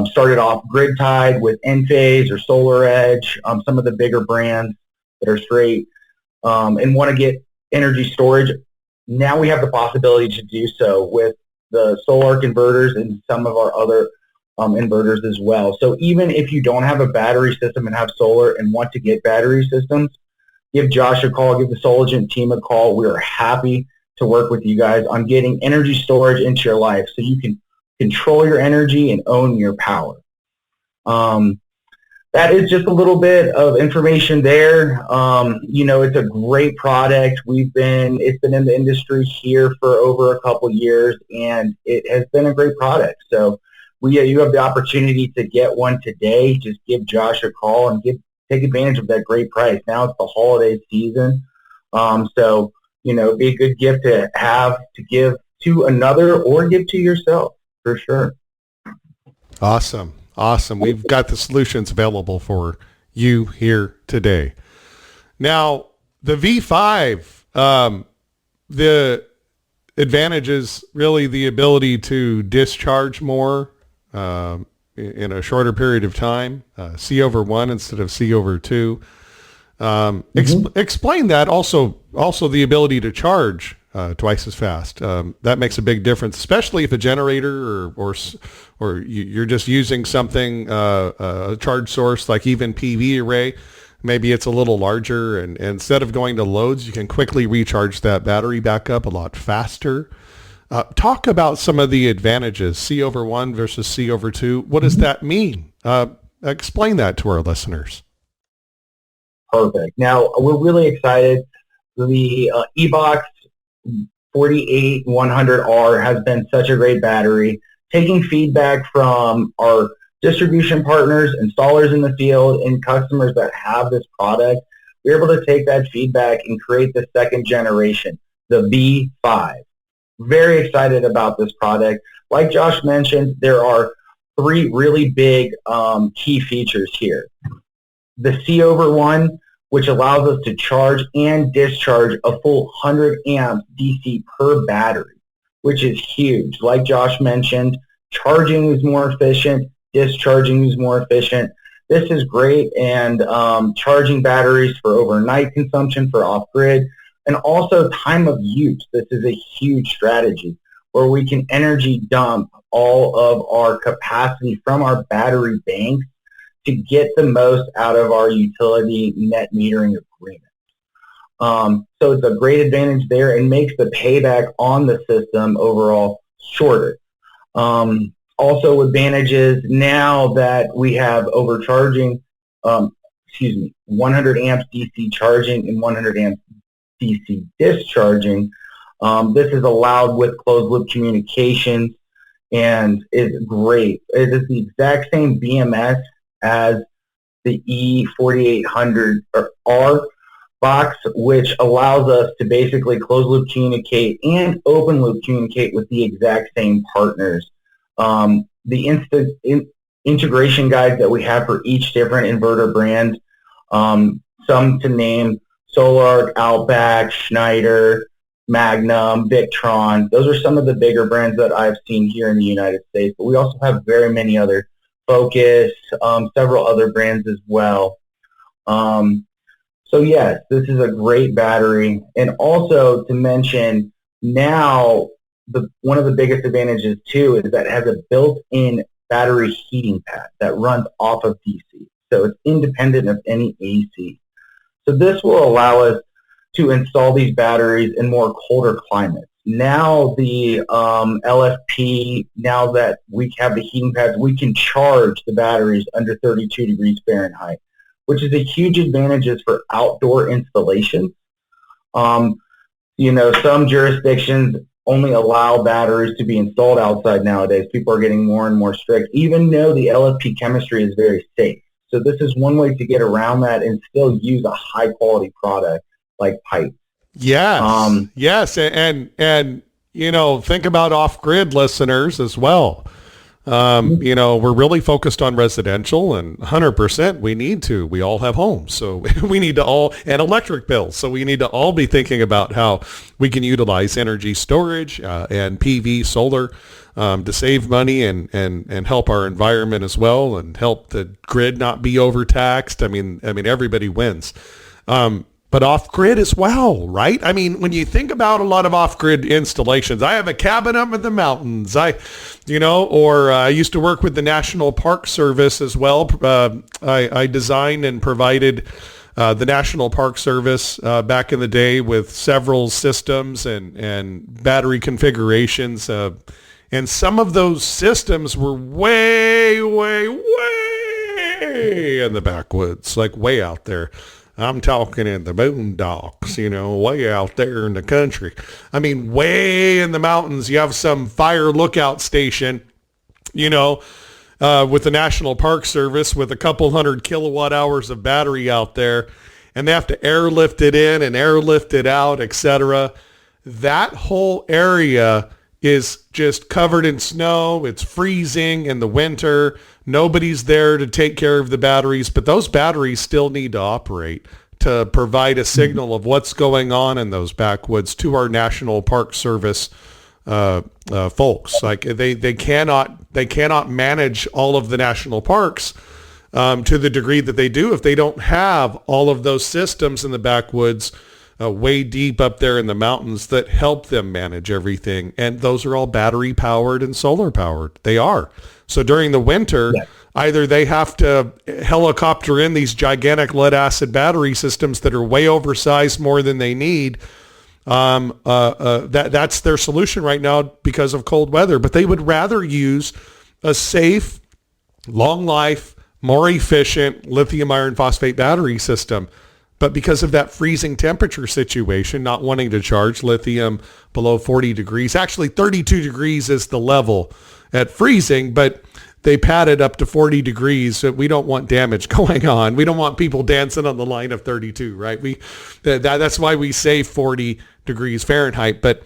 started off grid tied with Enphase or SolarEdge, some of the bigger brands that are straight, and want to get energy storage. Now we have the possibility to do so with the SolarArc inverters and some of our other inverters as well. So even if you don't have a battery system and have solar and want to get battery systems, give Josh a call, give the Sologent team a call. We are happy to work with you guys on getting energy storage into your life so you can control your energy and own your power. That is just a little bit of information there. It's a great product. It's been in the industry here for over a couple years, and it has been a great product. So you have the opportunity to get one today. Just give Josh a call and take advantage of that great price. Now it's the holiday season. It'd be a good gift to have to give to another or give to yourself for sure. Awesome. We've got the solutions available for you here today. Now, the V5, the advantage is really the ability to discharge more in a shorter period of time, C over 1 instead of C over 2. Explain that. Also the ability to charge twice as fast. That makes a big difference, especially if a generator or you're just using something, a charge source like even PV array. Maybe it's a little larger, and instead of going to loads, you can quickly recharge that battery back up a lot faster. Talk about some of the advantages, C over 1 versus C over 2. What does that mean? Explain that to our listeners. Perfect. Now, we're really excited. The e-Box 48100R has been such a great battery. Taking feedback from our distribution partners, installers in the field, and customers that have this product, we're able to take that feedback and create the second generation, the V5. Very excited about this product. Like Josh mentioned, there are 3 really big key features here. The C over 1, which allows us to charge and discharge a full 100 amps DC per battery, which is huge. Like Josh mentioned, charging is more efficient, discharging is more efficient. This is great, and charging batteries for overnight consumption for off-grid, and also time of use. This is a huge strategy where we can energy dump all of our capacity from our battery banks to get the most out of our utility net metering agreement. So it's a great advantage there and makes the payback on the system overall shorter. Also advantages now that we have overcharging, 100 amps DC charging and 100 amps DC discharging. This is allowed with closed loop communications. and is great. It is the exact same BMS as the E4800 R box, which allows us to basically closed loop communicate and open loop communicate with the exact same partners. The integration guides that we have for each different inverter brand, some to name: Solar, Outback, Schneider, Magnum, Victron. Those are some of the bigger brands that I've seen here in the United States, but we also have very many other, Focus, several other brands as well. So yes, this is a great battery. And also to mention, now one of the biggest advantages too is that it has a built-in battery heating pad that runs off of DC. So it's independent of any AC. So this will allow us to install these batteries in more colder climates. Now the LFP, now that we have the heating pads, we can charge the batteries under 32 degrees Fahrenheit, which is a huge advantage for outdoor installations. Some jurisdictions only allow batteries to be installed outside nowadays. People are getting more and more strict, even though the LFP chemistry is very safe. So this is one way to get around that and still use a high-quality product like Pytes. Yes, yes, and think about off-grid listeners as well. We're really focused on residential, and 100% we all have homes, so we need to and electric bills, so we need to all be thinking about how we can utilize energy storage and PV solar to save money and help our environment as well, and help the grid not be overtaxed. I mean everybody wins. But off-grid as well, right? I mean, when you think about a lot of off-grid installations, I have a cabin up in the mountains. I used to work with the National Park Service as well. I designed and provided the National Park Service back in the day with several systems and battery configurations. And some of those systems were way, way, way in the backwoods, like way out there. I'm talking in the boondocks, way out there in the country. I mean, way in the mountains. You have some fire lookout station, with the National Park Service with a couple 100 kilowatt hours of battery out there, and they have to airlift it in and airlift it out, etc. That whole area is just covered in snow. It's freezing in the winter. Nobody's there to take care of the batteries, but those batteries still need to operate to provide a signal of what's going on in those backwoods to our National Park Service folks. Like they cannot manage all of the national parks to the degree that they do if they don't have all of those systems in the backwoods way deep up there in the mountains that help them manage everything. And those are all battery powered and solar powered. They are. So during the winter, either they have to helicopter in these gigantic lead acid battery systems that are way oversized more than they need. That's their solution right now because of cold weather. But they would rather use a safe, long life, more efficient lithium iron phosphate battery system. But because of that freezing temperature situation, not wanting to charge lithium below 40 degrees, actually 32 degrees is the level at freezing, but they pad it up to 40 degrees. So we don't want damage going on. We don't want people dancing on the line of 32, right? That's why we say 40 degrees Fahrenheit. But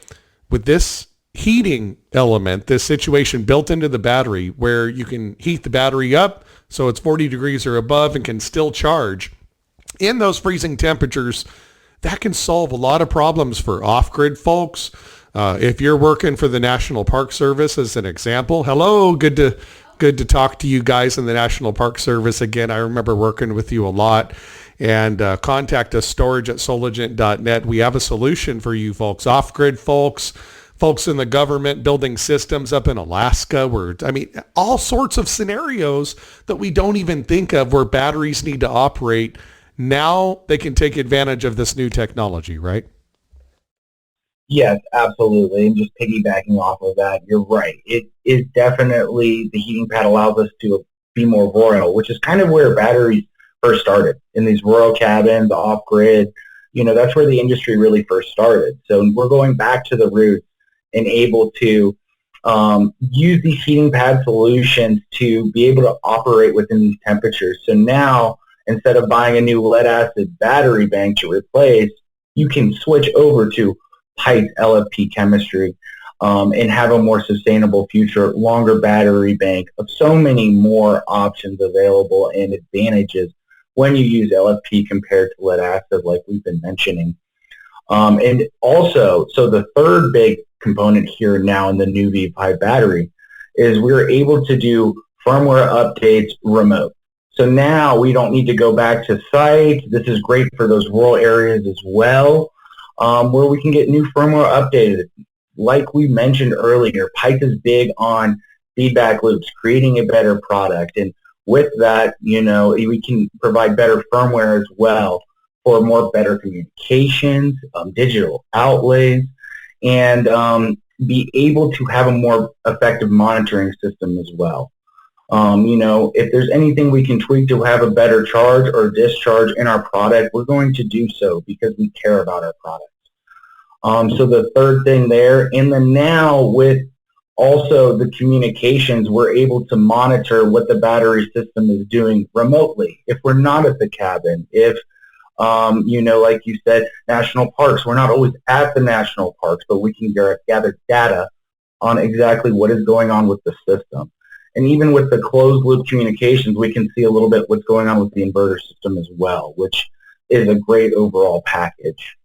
with this heating element, this situation built into the battery where you can heat the battery up so it's 40 degrees or above and can still charge in those freezing temperatures, that can solve a lot of problems for off-grid folks. If you're working for the National Park Service, as an example, hello, good to talk to you guys in the National Park Service again. I remember working with you a lot. And contact us, storage@solagent.net. We have a solution for you folks, off-grid folks in the government, building systems up in Alaska, all sorts of scenarios that we don't even think of where batteries need to operate. Now they can take advantage of this new technology, right? Yes, absolutely. And just piggybacking off of that, you're right. It is definitely, the heating pad allows us to be more rural, which is kind of where batteries first started, in these rural cabins, off-grid. That's where the industry really first started. So we're going back to the roots and able to use these heating pad solutions to be able to operate within these temperatures. So now, instead of buying a new lead acid battery bank to replace, you can switch over to Pytes LFP chemistry and have a more sustainable future, longer battery bank of so many more options available and advantages when you use LFP compared to lead acid like we've been mentioning. And also, so the third big component here now in the new Pytes battery is we're able to do firmware updates remote. So now we don't need to go back to site. This is great for those rural areas as well, where we can get new firmware updated. Like we mentioned earlier, Pytes is big on feedback loops, creating a better product. And with that, we can provide better firmware as well for more better communications, digital outlays, and be able to have a more effective monitoring system as well. If there's anything we can tweak to have a better charge or discharge in our product, we're going to do so because we care about our product. So the third thing there, and then now with also the communications, we're able to monitor what the battery system is doing remotely. If we're not at the cabin, if like you said, national parks. We're not always at the national parks, but we can gather data on exactly what is going on with the system. And even with the closed loop communications, we can see a little bit what's going on with the inverter system as well, which is a great overall package.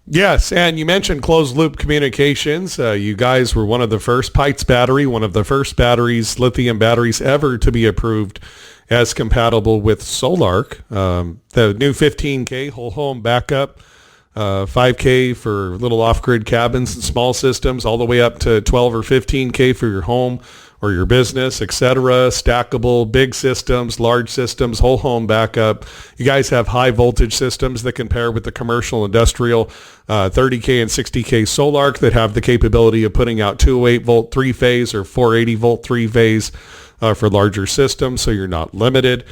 Yes, and you mentioned closed loop communications. You guys were one of the first, Pytes Battery, one of the first batteries, lithium batteries ever to be approved as compatible with Solarc. The new 15K whole home backup, 5K for little off-grid cabins and small systems, all the way up to 12 or 15K for your home or your business, etc. Stackable, big systems, large systems, whole home backup. You guys have high voltage systems that can pair with the commercial, industrial, 30K and 60K Solarc that have the capability of putting out 208 volt 3-phase or 480 volt 3-phase for larger systems, so you're not limited.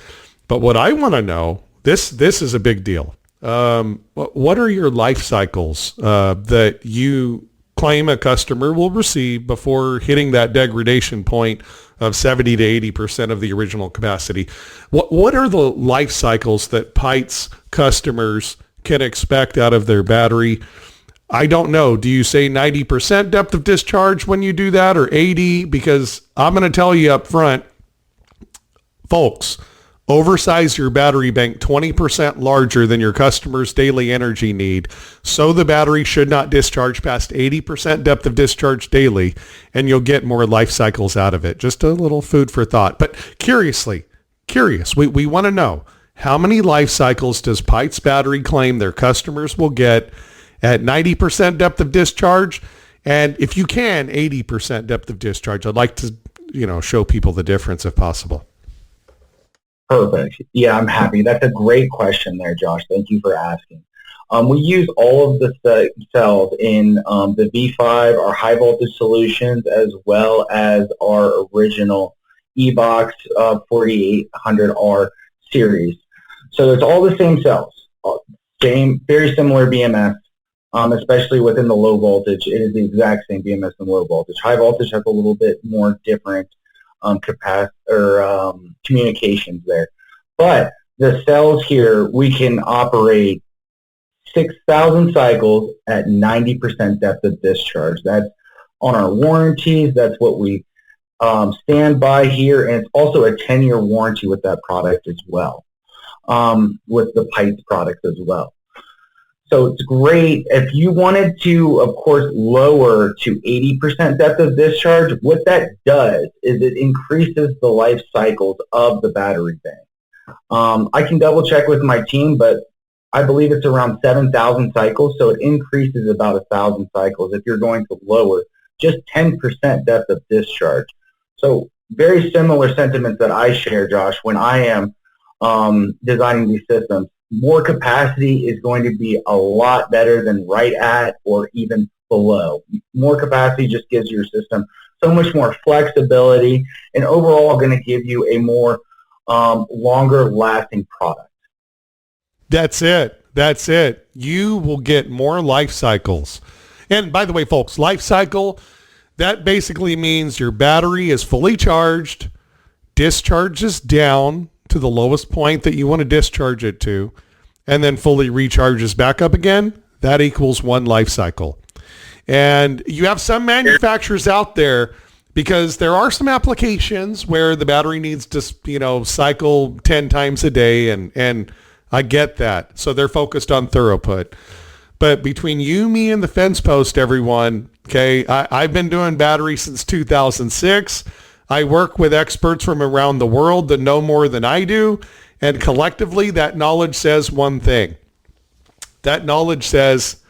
But what I want to know, this is a big deal. What are your life cycles that you claim a customer will receive before hitting that degradation point of 70 to 80% of the original capacity? What are the life cycles that Pytes customers can expect out of their battery? I don't know. Do you say 90% depth of discharge when you do that, or 80? Because I'm going to tell you up front, folks, oversize your battery bank 20% larger than your customer's daily energy need, so the battery should not discharge past 80% depth of discharge daily, and you'll get more life cycles out of it. Just a little food for thought. But curious, we want to know, how many life cycles does Pytes Battery claim their customers will get at 90% depth of discharge? And if you can, 80% depth of discharge. I'd like to, show people the difference if possible. Perfect. Yeah, I'm happy. That's a great question there, Josh. Thank you for asking. We use all of the cells in the V5, our high voltage solutions, as well as our original eBox 4800R series. So it's all the same cells, very similar BMS, especially within the low voltage. It is the exact same BMS and low voltage. High voltage has a little bit more different communications there. But the cells here, we can operate 6,000 cycles at 90% depth of discharge. That's on our warranties. That's what we stand by here. And it's also a 10-year warranty with that product as well, with the Pytes product as well. So it's great. If you wanted to, of course, lower to 80% depth of discharge, what that does is it increases the life cycles of the battery bank. I can double check with my team, but I believe it's around 7,000 cycles, so it increases about 1,000 cycles if you're going to lower just 10% depth of discharge. So very similar sentiments that I share, Josh, when I am designing these systems. More capacity is going to be a lot better than right at or even below. More capacity just gives your system so much more flexibility and overall going to give you a more longer lasting product. That's it. You will get more life cycles. And by the way, folks, life cycle, That basically means your battery is fully charged, discharges down to the lowest point that you want to discharge it to, and then fully recharges back up again. That equals one life cycle. And you have some manufacturers out there, because there are some applications where the battery needs to, cycle 10 times a day, and I get that. So they're focused on throughput. But between you, me, and the fence post, everyone, okay, I've been doing battery since 2006. I work with experts from around the world that know more than I do. And collectively, that knowledge says one thing. That knowledge says,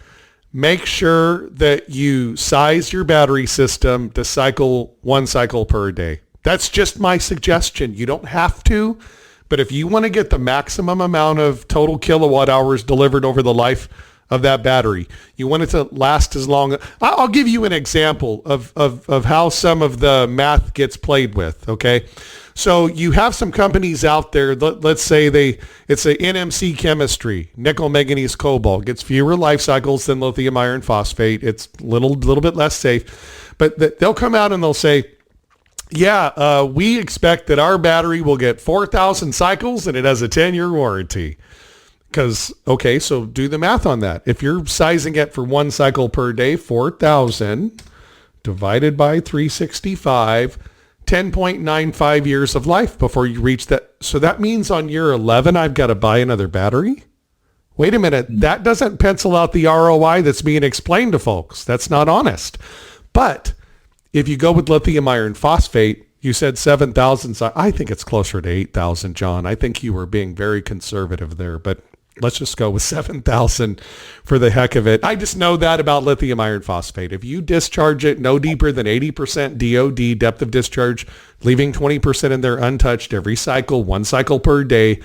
make sure that you size your battery system to cycle one cycle per day. That's just my suggestion. You don't have to, but if you want to get the maximum amount of total kilowatt hours delivered over the life of that battery, you want it to last as long. I'll give you an example of how some of the math gets played with, okay? So you have some companies out there, let's say it's a NMC chemistry, nickel, manganese, cobalt, gets fewer life cycles than lithium iron phosphate. It's a little bit less safe, but they'll come out and they'll say, we expect that our battery will get 4,000 cycles and it has a 10-year warranty. Because, okay, so do the math on that. If you're sizing it for one cycle per day, 4,000 divided by 365, 10.95 years of life before you reach that. So that means on year 11, I've got to buy another battery? Wait a minute. That doesn't pencil out the ROI that's being explained to folks. That's not honest. But if you go with lithium iron phosphate, you said 7,000. So I think it's closer to 8,000, John. I think you were being very conservative there, but let's just go with 7,000 for the heck of it. I just know that about lithium iron phosphate. If you discharge it no deeper than 80% DOD, depth of discharge, leaving 20% in there untouched every cycle, one cycle per day,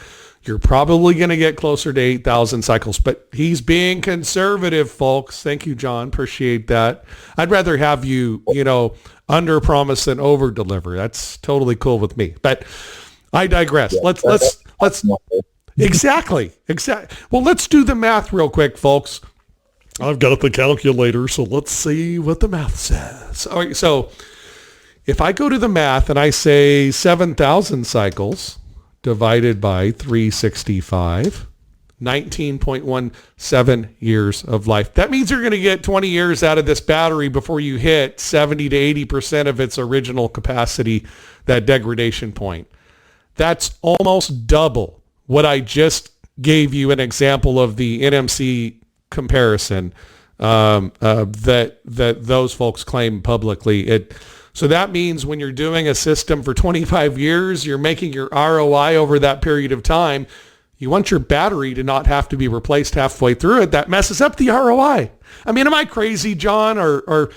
you're probably going to get closer to 8,000 cycles. But he's being conservative, folks. Thank you, John. Appreciate that. I'd rather have you, under promise than over deliver. That's totally cool with me. But I digress. Let's Exactly. Well, let's do the math real quick, folks. I've got the calculator, so let's see what the math says. All right, so if I go to the math and I say 7,000 cycles divided by 365, 19.17 years of life. That means you're going to get 20 years out of this battery before you hit 70 to 80% of its original capacity, that degradation point. That's almost double what I just gave you an example of the NMC comparison that those folks claim publicly. So that means when you're doing a system for 25 years, you're making your ROI over that period of time. You want your battery to not have to be replaced halfway through it. That messes up the ROI. I mean, am I crazy, John? Or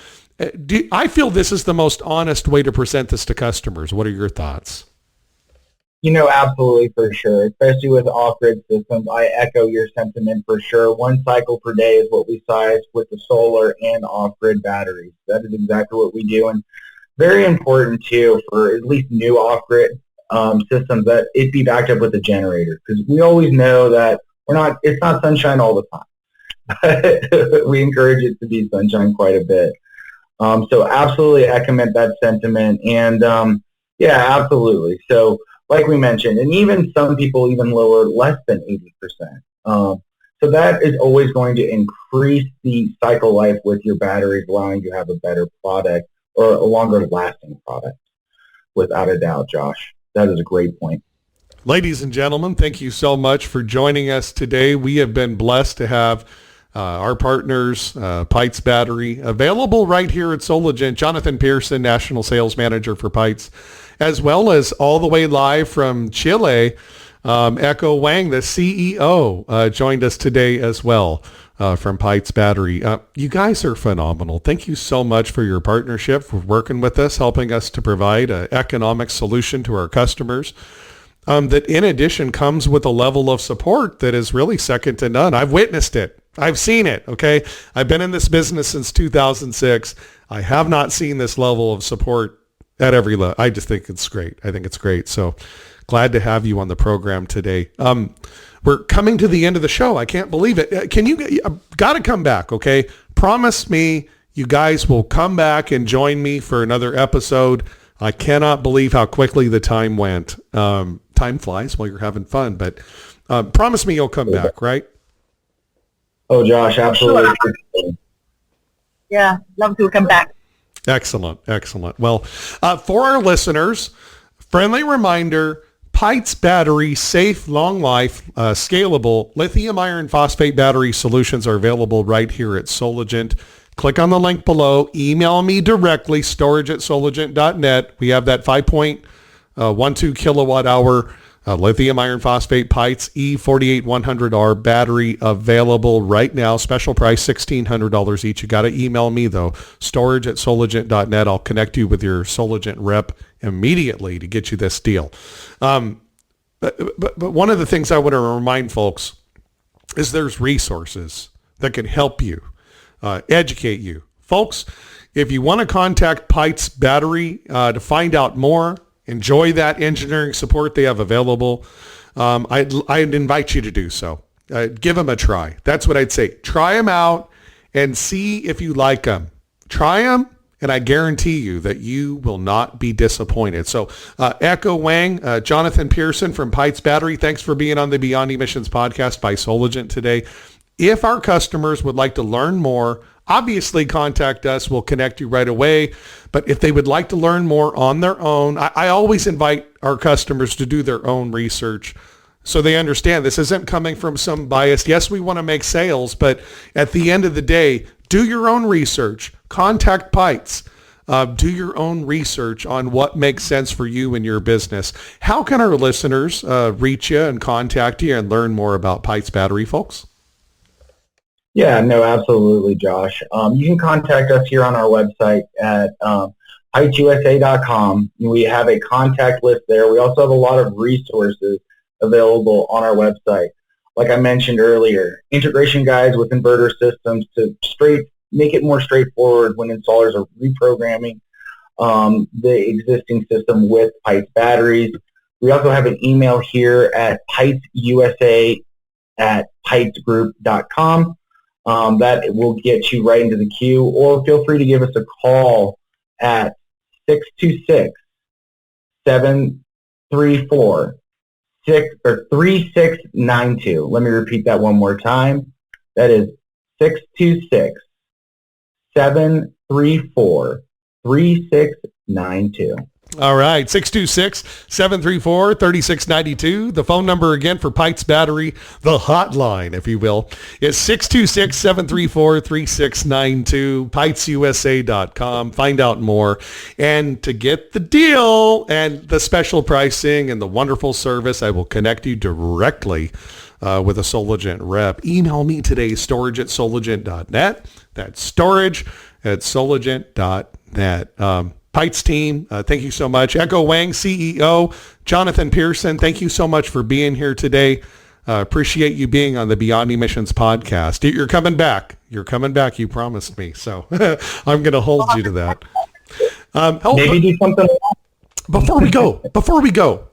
I feel this is the most honest way to present this to customers. What are your thoughts? Absolutely, for sure. Especially with off-grid systems, I echo your sentiment for sure. One cycle per day is what we size with the solar and off-grid batteries. That is exactly what we do. And very important, too, for at least new off-grid systems, that it be backed up with a generator. Because we always know that it's not sunshine all the time. But we encourage it to be sunshine quite a bit. So absolutely echo that sentiment. And, absolutely. So like we mentioned, and even some people even lower less than 80%. So that is always going to increase the cycle life with your batteries, allowing you to have a better product or a longer lasting product, without a doubt, Josh. That is a great point. Ladies and gentlemen, thank you so much for joining us today. We have been blessed to have our partners, Pytes Battery, available right here at Sologen. Jonathan Pierson, National Sales Manager for Pytes, as well as all the way live from Chile, Echo Wang, the CEO, joined us today as well from Pytes Battery. You guys are phenomenal. Thank you so much for your partnership, for working with us, helping us to provide an economic solution to our customers. That in addition comes with a level of support that is really second to none. I've witnessed it. I've seen it, okay? I've been in this business since 2006. I have not seen this level of support at every level. I just think it's great. I think it's great. So glad to have you on the program today. We're coming to the end of the show. I can't believe it. Got to come back, okay? Promise me you guys will come back and join me for another episode. I cannot believe how quickly the time went. Time flies while you're having fun, but promise me you'll come back, right? Oh, Josh, absolutely. Sure. Yeah, love to come back. Excellent. Well, for our listeners, friendly reminder, Pytes Battery, safe, long life, scalable lithium iron phosphate battery solutions are available right here at Solagent. Click on the link below. Email me directly, storage@solagent.net. We have that 5.12 kilowatt hour lithium iron phosphate Pytes E48100R battery available right now. Special price, $1,600 each. You got to email me though, storage@solagent.net. I'll connect you with your Solagent rep immediately to get you this deal. But one of the things I want to remind folks is there's resources that can help you, educate you. Folks, if you want to contact Pytes Battery to find out more, enjoy that engineering support they have available, I'd invite you to do so. Give them a try. That's what I'd say. Try them out and see if you like them. Try them, and I guarantee you that you will not be disappointed. So Echo, Wang, Jonathan Pierson from Pytes Battery, thanks for being on the Beyond Emissions podcast by Solagent today. If our customers would like to learn more, obviously contact us. We'll connect you right away. But if they would like to learn more on their own, I always invite our customers to do their own research so they understand this isn't coming from some bias. Yes, we want to make sales, but at the end of the day, do your own research. Contact Pytes. Do your own research on what makes sense for you and your business. How can our listeners reach you and contact you and learn more about Pytes Battery, folks? Yeah, no, absolutely, Josh. You can contact us here on our website at pytesusa.com. We have a contact list there. We also have a lot of resources available on our website. Like I mentioned earlier, integration guides with inverter systems to make it more straightforward when installers are reprogramming the existing system with Pytes batteries. We also have an email here at pytesusa@pytesgroup.com. That will get you right into the queue, or feel free to give us a call at 626-734-3692. Let me repeat that one more time. That is 626-734-3692. All right, 626-734-3692. The phone number again for Pytes Battery, the hotline, if you will, is 626-734-3692, pytesusa.com. Find out more. And to get the deal and the special pricing and the wonderful service, I will connect you directly with a Solagent rep. Email me today, storage@solagent.net. That's storage@solagent.net. Pytes team, thank you so much. Echo Wang, CEO, Jonathan Pierson, thank you so much for being here today. Appreciate you being on the Beyond Emissions podcast. You're coming back. You're coming back. You promised me. So I'm going to hold you to that. Maybe do something. Before we go,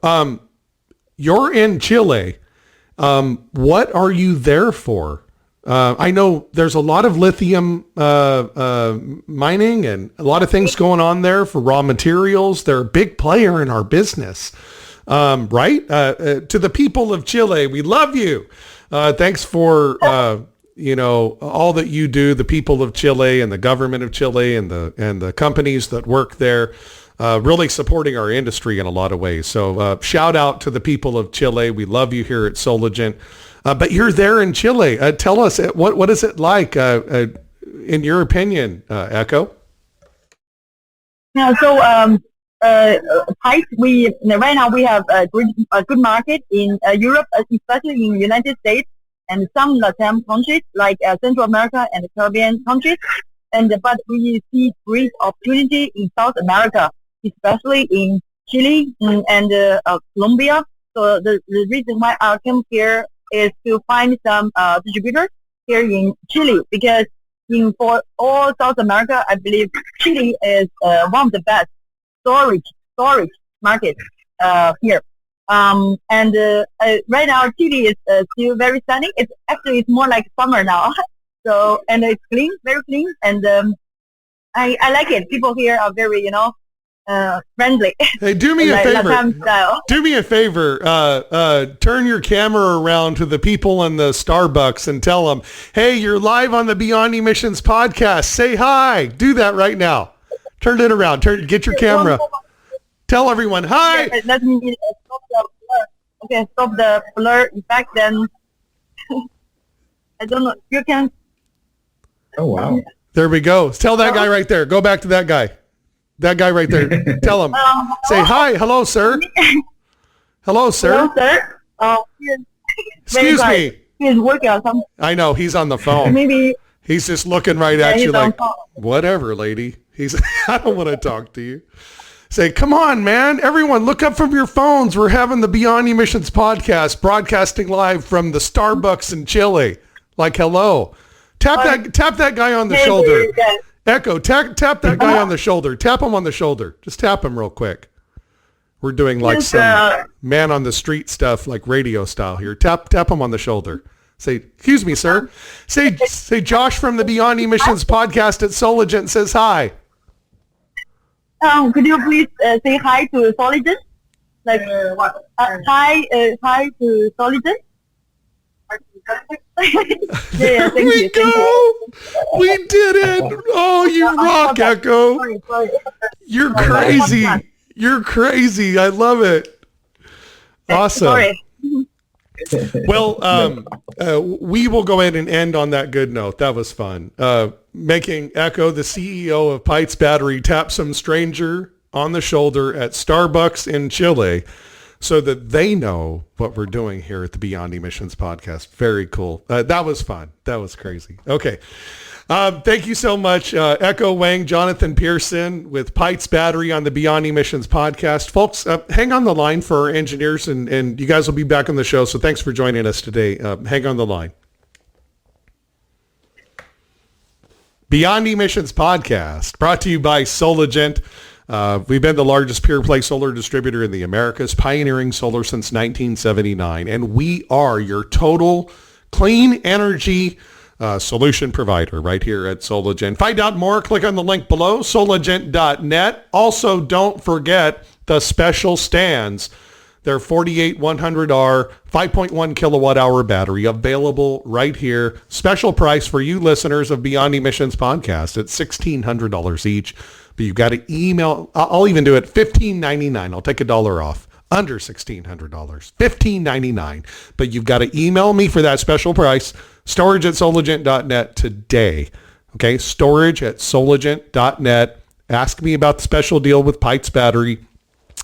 you're in Chile. What are you there for? I know there's a lot of lithium mining and a lot of things going on there for raw materials. They're a big player in our business, right? To the people of Chile, we love you. Thanks for all that you do. The people of Chile and the government of Chile and the companies that work there, really supporting our industry in a lot of ways. So shout out to the people of Chile. We love you here at Solagent. But you're there in Chile. Tell us, what is it like, in your opinion, Echo? Yeah, so Pytes, right now we have a good market in Europe, especially in the United States and some Latin countries like Central America and the Caribbean countries. But we see great opportunity in South America, especially in Chile and Colombia. So the reason why I came here is to find some distributors here in Chile, because for all South America, I believe Chile is one of the best storage markets here. Right now Chile is still very sunny. It's more like summer now. So, and it's clean, very clean, and I like it. People here are very, friendly. Hey, do me a like favor. Latam style. Do me a favor. Turn your camera around to the people in the Starbucks and tell them, hey, you're live on the Beyond Emissions podcast. Say hi. Do that right now. Turn it around. Get your camera. Tell everyone, hi. Yeah, let me stop the blur. Okay, stop the blur effect then. I don't know. You can. Oh, wow. There we go. Tell that guy right there. Go back to that guy. That guy right there. Tell him. Say hi. Hello, sir. Hello, sir. Hello, sir. Excuse me. He's working on something. I know. He's on the phone. Maybe. He's just looking right at he's you on like, phone. whatever, lady. I don't want to talk to you. Say, come on, man. Everyone, look up from your phones. We're having the Beyond Emissions podcast broadcasting live from the Starbucks in Chile. Like, hello. Tap that guy on the shoulder. Echo, tap that guy on the shoulder. Tap him on the shoulder. Just tap him real quick. We're doing like some man on the street stuff, like radio style here. Tap him on the shoulder. Say, excuse me, sir. Say Josh from the Beyond Emissions podcast at Sologent says hi. Could you please say hi to Sologent? Like, hi to Sologent. Yeah, thank We you. go. We did it. Oh, you rock, Echo. Sorry. You're crazy. You're crazy. I love it. Awesome. Sorry. Well, we will go ahead and end on that good note. That was fun. Making Echo, the CEO of Pytes Battery, tap some stranger on the shoulder at Starbucks in Chile so that they know what we're doing here at the Beyond Emissions podcast. Very cool. That was fun. That was crazy. Okay. Thank you so much, Echo, Wang, Jonathan Pierson with Pytes Battery on the Beyond Emissions podcast. Folks, hang on the line for our engineers, and you guys will be back on the show. So thanks for joining us today. Hang on the line. Beyond Emissions podcast brought to you by Sologent. We've been the largest pure play solar distributor in the Americas, pioneering solar since 1979. And we are your total clean energy solution provider right here at Sologent. Find out more, click on the link below, sologent.net. Also, don't forget the special stands. They're 48100R, 5.1 kilowatt hour battery available right here. Special price for you listeners of Beyond Emissions podcast at $1,600 each. But you've got to email, I'll even do it $1,599. I'll take $1 off. Under $1,600, $1,599. But you've got to email me for that special price, storage@sologent.net today. Okay, storage@sologent.net. Ask me about the special deal with Pytes Battery.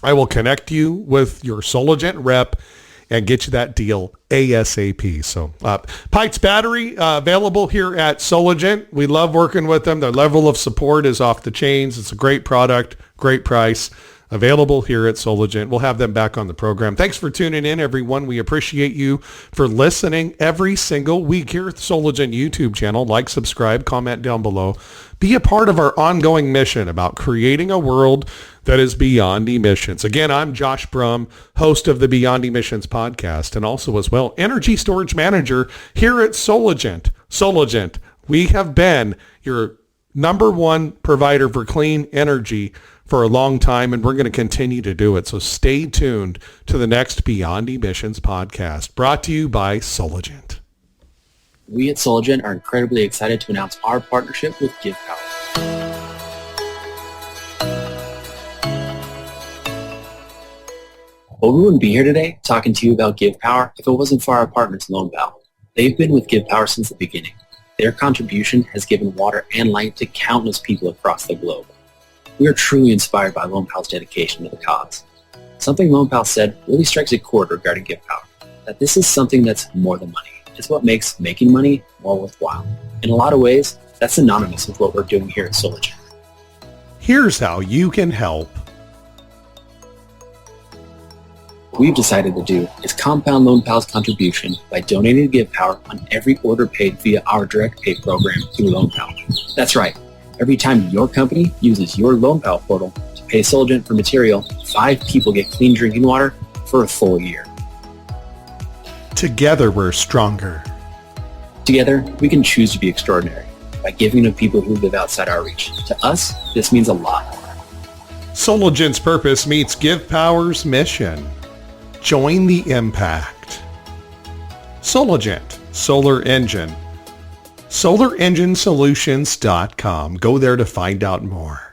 I will connect you with your Sologent rep and get you that deal ASAP. So Pytes Battery available here at Sologent. We love working with them. Their level of support is off the chains. It's a great product, great price. Available here at Sologent. We'll have them back on the program. Thanks for tuning in, everyone. We appreciate you for listening every single week here at the Sologent YouTube channel. Like, subscribe, comment down below. Be a part of our ongoing mission about creating a world that is beyond emissions. Again, I'm Josh Brum, host of the Beyond Emissions podcast, and also as well, energy storage manager here at Sologent. Sologent, we have been your number one provider for clean energy for a long time, and we're going to continue to do it. So stay tuned to the next Beyond Emissions podcast, brought to you by Sologent. We at Sologent are incredibly excited to announce our partnership with GivePower. Well, we wouldn't be here today talking to you about GivePower if it wasn't for our partners, LoanPal. They've been with GivePower since the beginning. Their contribution has given water and light to countless people across the globe. We are truly inspired by LoanPal's dedication to the cause. Something LoanPal said really strikes a chord regarding GivePower, that this is something that's more than money. It's what makes making money more worthwhile. In a lot of ways, that's synonymous with what we're doing here at Sologent. Here's how you can help. What we've decided to do is compound LoanPal's contribution by donating to GivePower on every order paid via our direct pay program through LoanPal. That's right. Every time your company uses your LoanPal portal to pay Sologent for material, 5 people get clean drinking water for a full year. Together we're stronger. Together, we can choose to be extraordinary. by giving to people who live outside our reach. To us, this means a lot. Sologent's purpose meets GivePower's mission. Join the impact. Sologent, Solar Engine. SolarEngineSolutions.com. Go there to find out more.